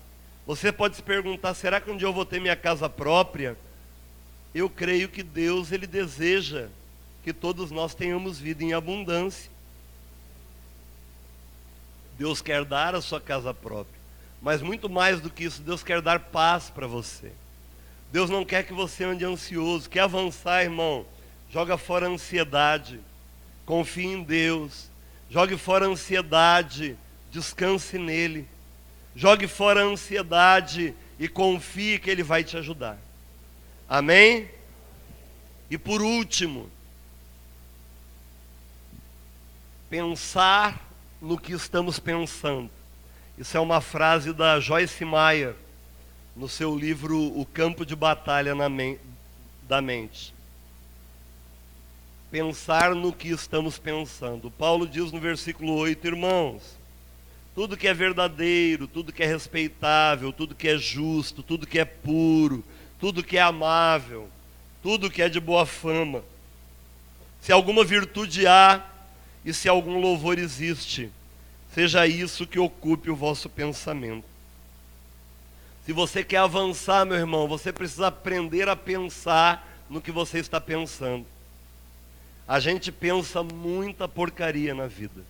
Você pode se perguntar, será que um dia eu vou ter minha casa própria? Eu creio que Deus, Ele deseja que todos nós tenhamos vida em abundância. Deus quer dar a sua casa própria. Mas muito mais do que isso, Deus quer dar paz para você. Deus não quer que você ande ansioso. Quer avançar, irmão? Joga fora a ansiedade. Confie em Deus. Jogue fora a ansiedade. Descanse nele. Jogue fora a ansiedade e confie que Ele vai te ajudar. Amém? E por último, Pensar no que estamos pensando. Isso é uma frase da Joyce Meyer, no seu livro O Campo de Batalha da Mente. Pensar no que estamos pensando. Paulo diz no versículo 8, irmãos, tudo que é verdadeiro, tudo que é respeitável, tudo que é justo, tudo que é puro, tudo que é amável, tudo que é de boa fama, se alguma virtude há e se algum louvor existe, seja isso que ocupe o vosso pensamento. Se você quer avançar, meu irmão, você precisa aprender a pensar no que você está pensando. A gente pensa muita porcaria na vida.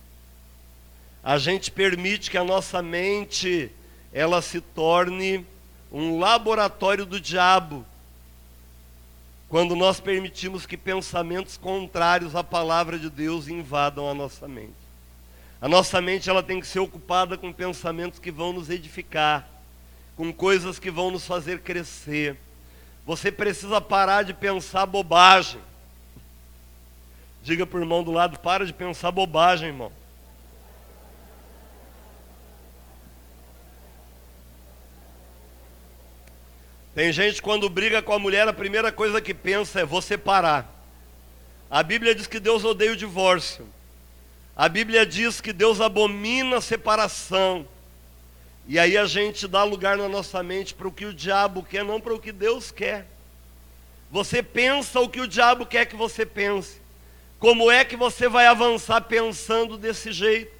A gente permite que a nossa mente, ela se torne um laboratório do diabo, quando nós permitimos que pensamentos contrários à palavra de Deus invadam a nossa mente. A nossa mente, ela tem que ser ocupada com pensamentos que vão nos edificar, com coisas que vão nos fazer crescer. Você precisa parar de pensar bobagem. Diga para o irmão do lado, para de pensar bobagem, irmão. Tem gente quando briga com a mulher, a primeira coisa que pensa é, vou separar. A Bíblia diz que Deus odeia o divórcio. A Bíblia diz que Deus abomina a separação. E aí a gente dá lugar na nossa mente para o que o diabo quer, não para o que Deus quer. Você pensa o que o diabo quer que você pense. Como é que você vai avançar pensando desse jeito?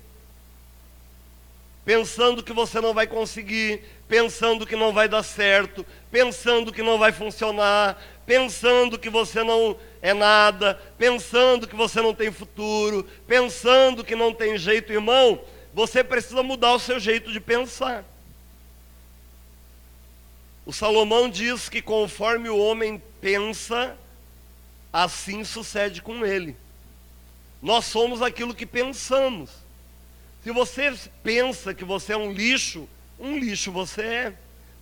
Pensando que você não vai conseguir, pensando que não vai dar certo, pensando que não vai funcionar, pensando que você não é nada, pensando que você não tem futuro, pensando que não tem jeito, irmão, você precisa mudar o seu jeito de pensar. O Salomão diz que conforme o homem pensa, assim sucede com ele. Nós somos aquilo que pensamos. Se você pensa que você é um lixo você é.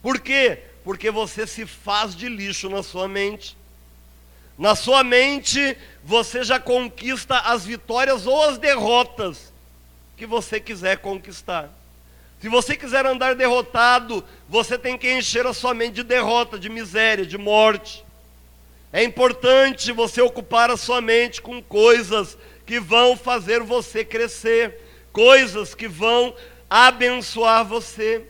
Por quê? Porque você se faz de lixo na sua mente. Na sua mente, você já conquista as vitórias ou as derrotas que você quiser conquistar. Se você quiser andar derrotado, você tem que encher a sua mente de derrota, de miséria, de morte. É importante você ocupar a sua mente com coisas que vão fazer você crescer, coisas que vão abençoar você.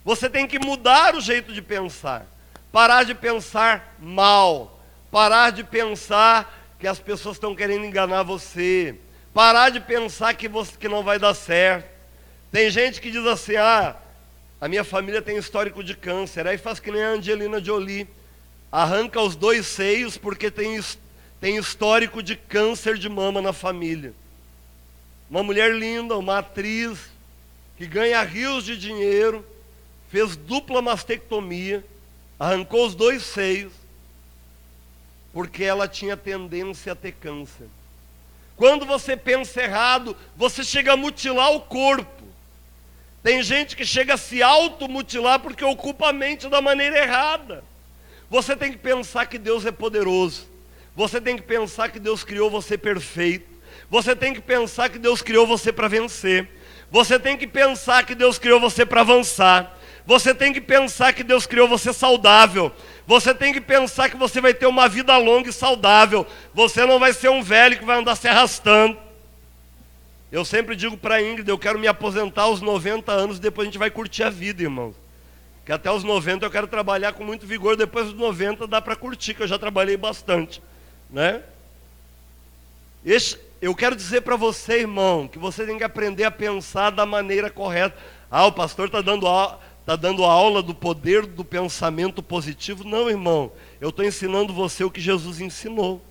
Você tem que mudar o jeito de pensar, parar de pensar mal, parar de pensar que as pessoas estão querendo enganar você, parar de pensar que não vai dar certo. Tem gente que diz assim, a minha família tem histórico de câncer, aí faz que nem a Angelina Jolie, arranca os 2 seios porque tem histórico de câncer de mama na família. Uma mulher linda, uma atriz, que ganha rios de dinheiro, fez dupla mastectomia, arrancou os 2 seios, porque ela tinha tendência a ter câncer. Quando você pensa errado, você chega a mutilar o corpo. Tem gente que chega a se automutilar porque ocupa a mente da maneira errada. Você tem que pensar que Deus é poderoso. Você tem que pensar que Deus criou você perfeito. Você tem que pensar que Deus criou você para vencer. Você tem que pensar que Deus criou você para avançar. Você tem que pensar que Deus criou você saudável. Você tem que pensar que você vai ter uma vida longa e saudável. Você não vai ser um velho que vai andar se arrastando. Eu sempre digo para a Ingrid, eu quero me aposentar aos 90 anos, depois a gente vai curtir a vida, irmãos. Que até os 90 eu quero trabalhar com muito vigor, depois dos 90 dá para curtir, que eu já trabalhei bastante, né? Eu quero dizer para você, irmão, que você tem que aprender a pensar da maneira correta. O pastor está dando aula do poder do pensamento positivo. Não, irmão, eu estou ensinando você o que Jesus ensinou.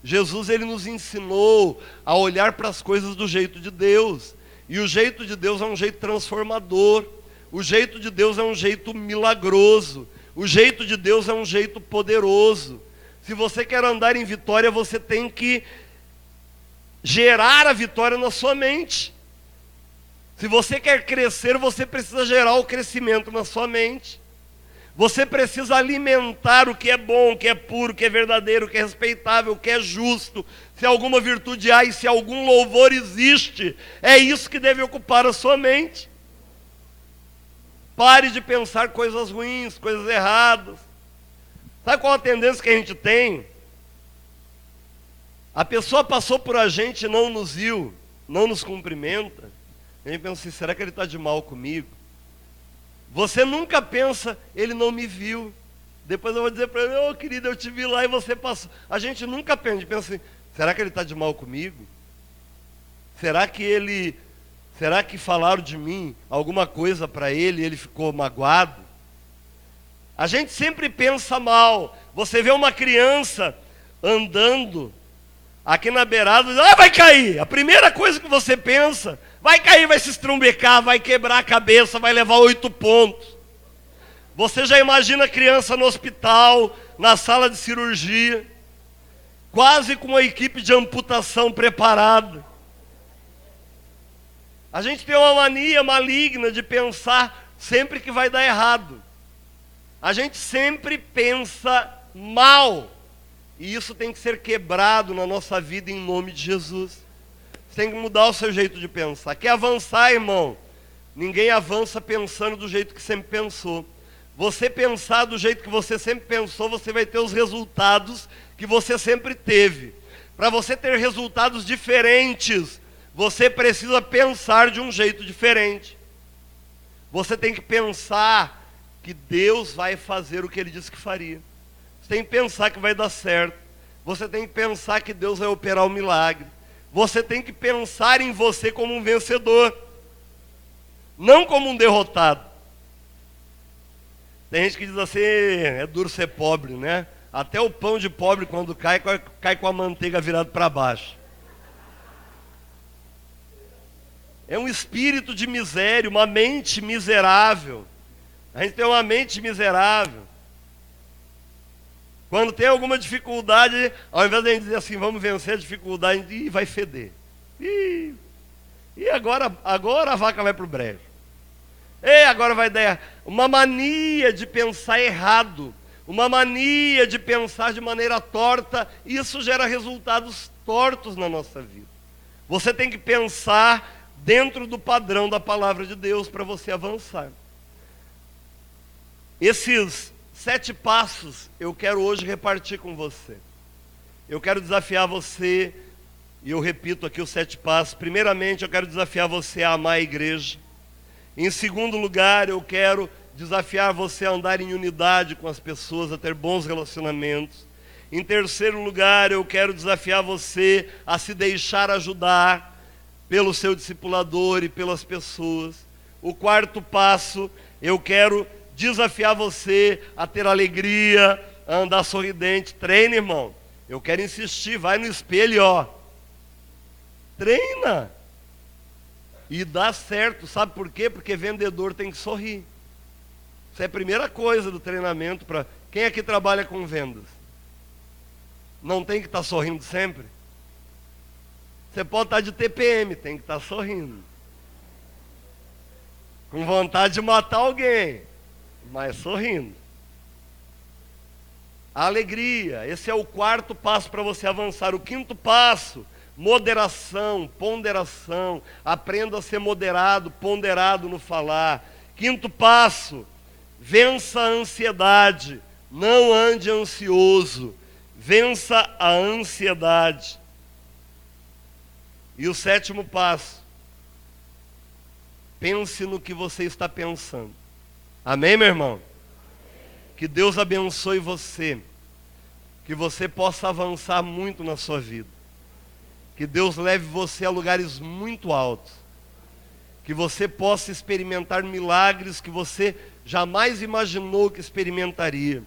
Jesus, ele nos ensinou a olhar para as coisas do jeito de Deus. E o jeito de Deus é um jeito transformador. O jeito de Deus é um jeito milagroso. O jeito de Deus é um jeito poderoso. Se você quer andar em vitória, você tem que gerar a vitória na sua mente. Se você quer crescer, você precisa gerar o crescimento na sua mente. Você precisa alimentar o que é bom, o que é puro, o que é verdadeiro, o que é respeitável, o que é justo. Se alguma virtude há e se algum louvor existe, é isso que deve ocupar a sua mente. Pare de pensar coisas ruins, coisas erradas. Sabe qual a tendência que a gente tem? A pessoa passou por a gente e não nos viu, não nos cumprimenta. A gente pensa assim, será que ele está de mal comigo? Você nunca pensa, ele não me viu. Depois eu vou dizer para ele, ô querido, eu te vi lá e você passou. A gente nunca pensa assim, será que ele está de mal comigo? Será que falaram de mim alguma coisa para ele e ele ficou magoado? A gente sempre pensa mal. Você vê uma criança andando aqui na beirada, vai cair. A primeira coisa que você pensa, vai cair, vai se estrumbecar, vai quebrar a cabeça, vai levar 8 pontos. Você já imagina a criança no hospital, na sala de cirurgia, quase com a equipe de amputação preparada. A gente tem uma mania maligna de pensar sempre que vai dar errado. A gente sempre pensa mal. E isso tem que ser quebrado na nossa vida em nome de Jesus. Você tem que mudar o seu jeito de pensar. Quer avançar, irmão? Ninguém avança pensando do jeito que sempre pensou. Você pensar do jeito que você sempre pensou, você vai ter os resultados que você sempre teve. Para você ter resultados diferentes, você precisa pensar de um jeito diferente. Você tem que pensar que Deus vai fazer o que Ele disse que faria. Você tem que pensar que vai dar certo. Você tem que pensar que Deus vai operar o milagre. Você tem que pensar em você como um vencedor, não como um derrotado. Tem gente que diz assim, é duro ser pobre, né? Até o pão de pobre, quando cai com a manteiga virada para baixo. É um espírito de miséria, uma mente miserável. A gente tem uma mente miserável. Quando tem alguma dificuldade, ao invés de a gente dizer assim, vamos vencer a dificuldade, a gente vai feder. E agora a vaca vai para o brejo. E agora vai dar uma mania de pensar errado, uma mania de pensar de maneira torta, e isso gera resultados tortos na nossa vida. Você tem que pensar dentro do padrão da palavra de Deus para você avançar. Esses 7 passos eu quero hoje repartir com você. Eu quero desafiar você, e eu repito aqui os 7 passos. Primeiramente, eu quero desafiar você a amar a igreja. Em segundo lugar, eu quero desafiar você a andar em unidade com as pessoas, a ter bons relacionamentos. Em terceiro lugar, eu quero desafiar você a se deixar ajudar pelo seu discipulador e pelas pessoas. O quarto passo, eu quero desafiar você a ter alegria, a andar sorridente. Treina, irmão. Eu quero insistir, vai no espelho, ó. Treina. E dá certo, sabe por quê? Porque vendedor tem que sorrir. Isso é a primeira coisa do treinamento. Para quem aqui trabalha com vendas? Não tem que estar sorrindo sempre? Você pode estar de TPM, tem que estar sorrindo. Com vontade de matar alguém, mas sorrindo. A alegria, esse é o quarto passo para você avançar. O quinto passo, moderação, ponderação. Aprenda a ser moderado, ponderado no falar. Quinto passo, vença a ansiedade. Não ande ansioso. Vença a ansiedade. E o sétimo passo, pense no que você está pensando. Amém, meu irmão? Que Deus abençoe você. Que você possa avançar muito na sua vida. Que Deus leve você a lugares muito altos. Que você possa experimentar milagres que você jamais imaginou que experimentaria.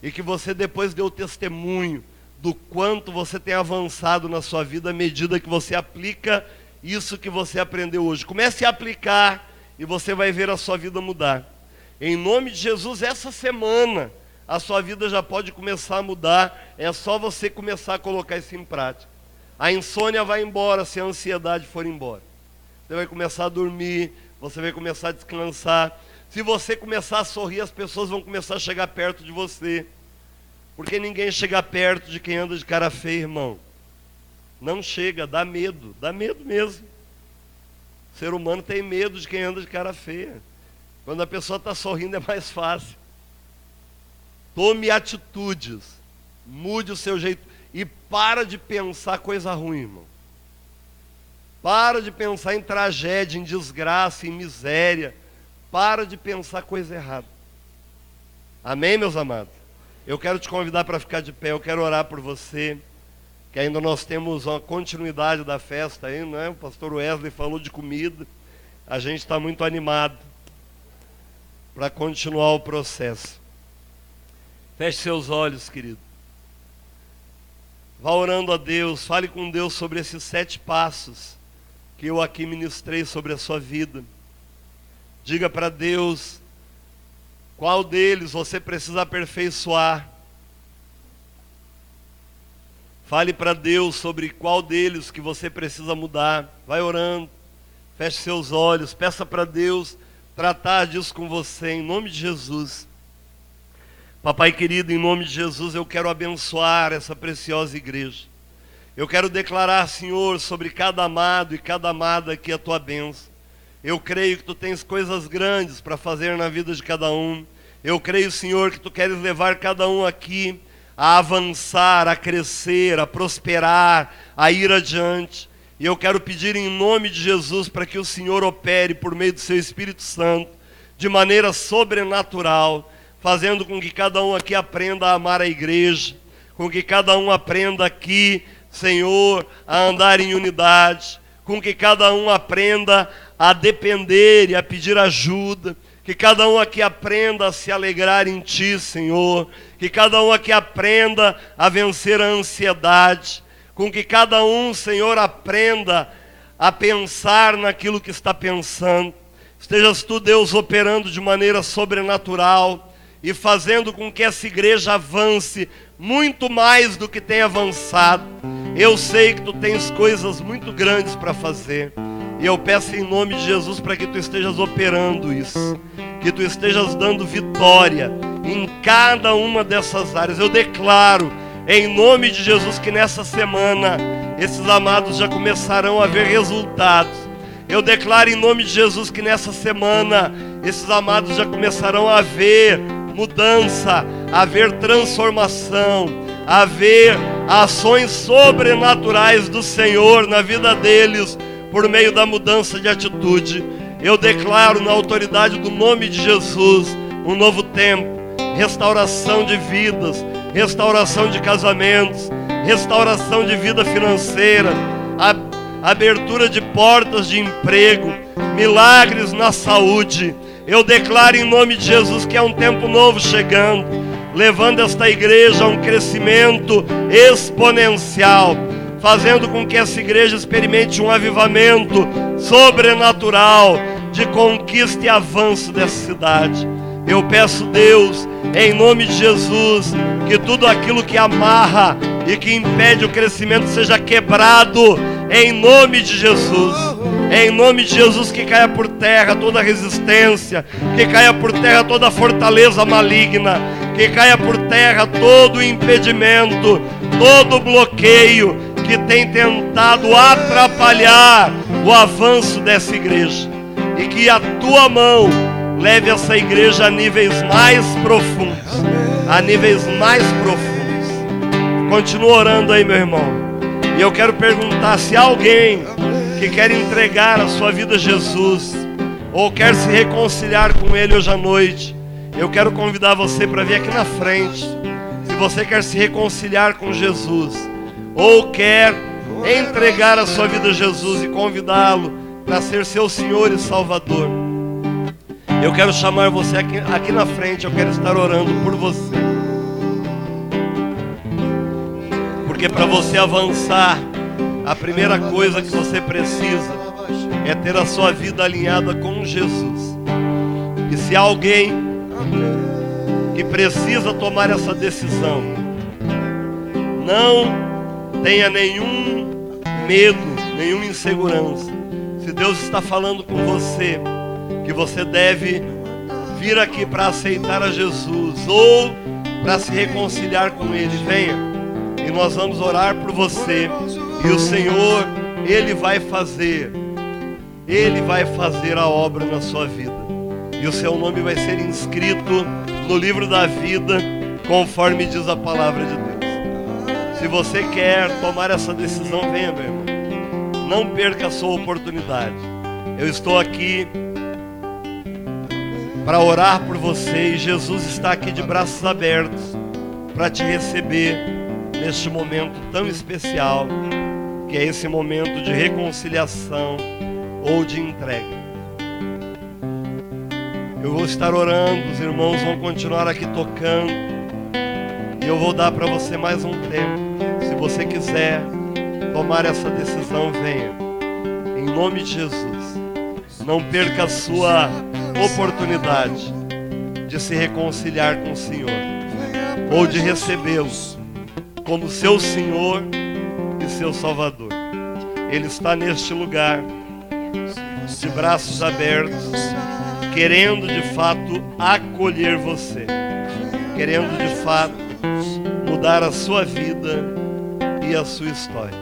E que você depois dê o testemunho do quanto você tem avançado na sua vida à medida que você aplica isso que você aprendeu hoje. Comece a aplicar e você vai ver a sua vida mudar. Em nome de Jesus, essa semana, a sua vida já pode começar a mudar. É só você começar a colocar isso em prática. A insônia vai embora se a ansiedade for embora. Você vai começar a dormir, você vai começar a descansar. Se você começar a sorrir, as pessoas vão começar a chegar perto de você. Porque ninguém chega perto de quem anda de cara feia, irmão. Não chega, dá medo mesmo. O ser humano tem medo de quem anda de cara feia. Quando a pessoa está sorrindo é mais fácil. Tome atitudes, mude o seu jeito e para de pensar coisa ruim, irmão. Para de pensar em tragédia, em desgraça, em miséria. Para de pensar coisa errada. Amém, meus amados? Eu quero te convidar para ficar de pé, eu quero orar por você, que ainda nós temos uma continuidade da festa aí, não é? O pastor Wesley falou de comida, a gente está muito animado para continuar o processo. Feche seus olhos, querido. Vá orando a Deus, fale com Deus sobre esses 7 passos que eu aqui ministrei sobre a sua vida. Diga para Deus qual deles você precisa aperfeiçoar. Fale para Deus sobre qual deles que você precisa mudar. Vai orando, feche seus olhos, peça para Deus tratar disso com você, em nome de Jesus. Papai querido, em nome de Jesus, eu quero abençoar essa preciosa igreja. Eu quero declarar, Senhor, sobre cada amado e cada amada aqui a tua bênção. Eu creio que tu tens coisas grandes para fazer na vida de cada um. Eu creio, Senhor, que tu queres levar cada um aqui a avançar, a crescer, a prosperar, a ir adiante. E eu quero pedir em nome de Jesus para que o Senhor opere por meio do seu Espírito Santo, de maneira sobrenatural, fazendo com que cada um aqui aprenda a amar a igreja, com que cada um aprenda aqui, Senhor, a andar em unidade, com que cada um aprenda a depender e a pedir ajuda, que cada um aqui aprenda a se alegrar em Ti, Senhor, que cada um aqui aprenda a vencer a ansiedade, com que cada um, Senhor, aprenda a pensar naquilo que está pensando. Estejas Tu, Deus, operando de maneira sobrenatural e fazendo com que essa igreja avance muito mais do que tem avançado. Eu sei que Tu tens coisas muito grandes para fazer. E eu peço em nome de Jesus para que Tu estejas operando isso. Que Tu estejas dando vitória em cada uma dessas áreas. Eu declaro em nome de Jesus que nessa semana esses amados já começarão a ver resultados. Eu declaro em nome de Jesus que nessa semana esses amados já começarão a ver mudança, a ver transformação, a ver ações sobrenaturais do Senhor na vida deles por meio da mudança de atitude. Eu declaro na autoridade do nome de Jesus um novo tempo, restauração de vidas, restauração de casamentos, restauração de vida financeira, abertura de portas de emprego, milagres na saúde. Eu declaro em nome de Jesus que é um tempo novo chegando, levando esta igreja a um crescimento exponencial, fazendo com que essa igreja experimente um avivamento sobrenatural de conquista e avanço dessa cidade. Eu peço, Deus, em nome de Jesus, que tudo aquilo que amarra e que impede o crescimento seja quebrado, em nome de Jesus. Em nome de Jesus, que caia por terra toda resistência, que caia por terra toda fortaleza maligna, que caia por terra todo impedimento, todo bloqueio que tem tentado atrapalhar o avanço dessa igreja. E que a Tua mão leve essa igreja a níveis mais profundos, a níveis mais profundos. Continua orando aí, meu irmão. E eu quero perguntar se há alguém que quer entregar a sua vida a Jesus, ou quer se reconciliar com Ele hoje à noite. Eu quero convidar você para vir aqui na frente. Se você quer se reconciliar com Jesus, ou quer entregar a sua vida a Jesus e convidá-lo para ser seu Senhor e Salvador, eu quero chamar você aqui na frente. Eu quero estar orando por você, porque para você avançar, a primeira coisa que você precisa é ter a sua vida alinhada com Jesus. E se há alguém que precisa tomar essa decisão, não tenha nenhum medo, nenhuma insegurança. Se Deus está falando com você que você deve vir aqui para aceitar a Jesus ou para se reconciliar com Ele, venha. E nós vamos orar por você. E o Senhor, Ele vai fazer a obra na sua vida. E o seu nome vai ser inscrito no livro da vida, conforme diz a palavra de Deus. Se você quer tomar essa decisão, venha, meu irmão. Não perca a sua oportunidade. Eu estou aqui para orar por você e Jesus está aqui de braços abertos para te receber neste momento tão especial, que é esse momento de reconciliação ou de entrega. Eu vou estar orando, os irmãos vão continuar aqui tocando e eu vou dar para você mais um tempo. Se você quiser tomar essa decisão, venha. Em nome de Jesus. Não perca a sua oportunidade de se reconciliar com o Senhor ou de recebê-lo como seu Senhor e seu Salvador. Ele está neste lugar de braços abertos, querendo de fato acolher você, querendo de fato mudar a sua vida e a sua história.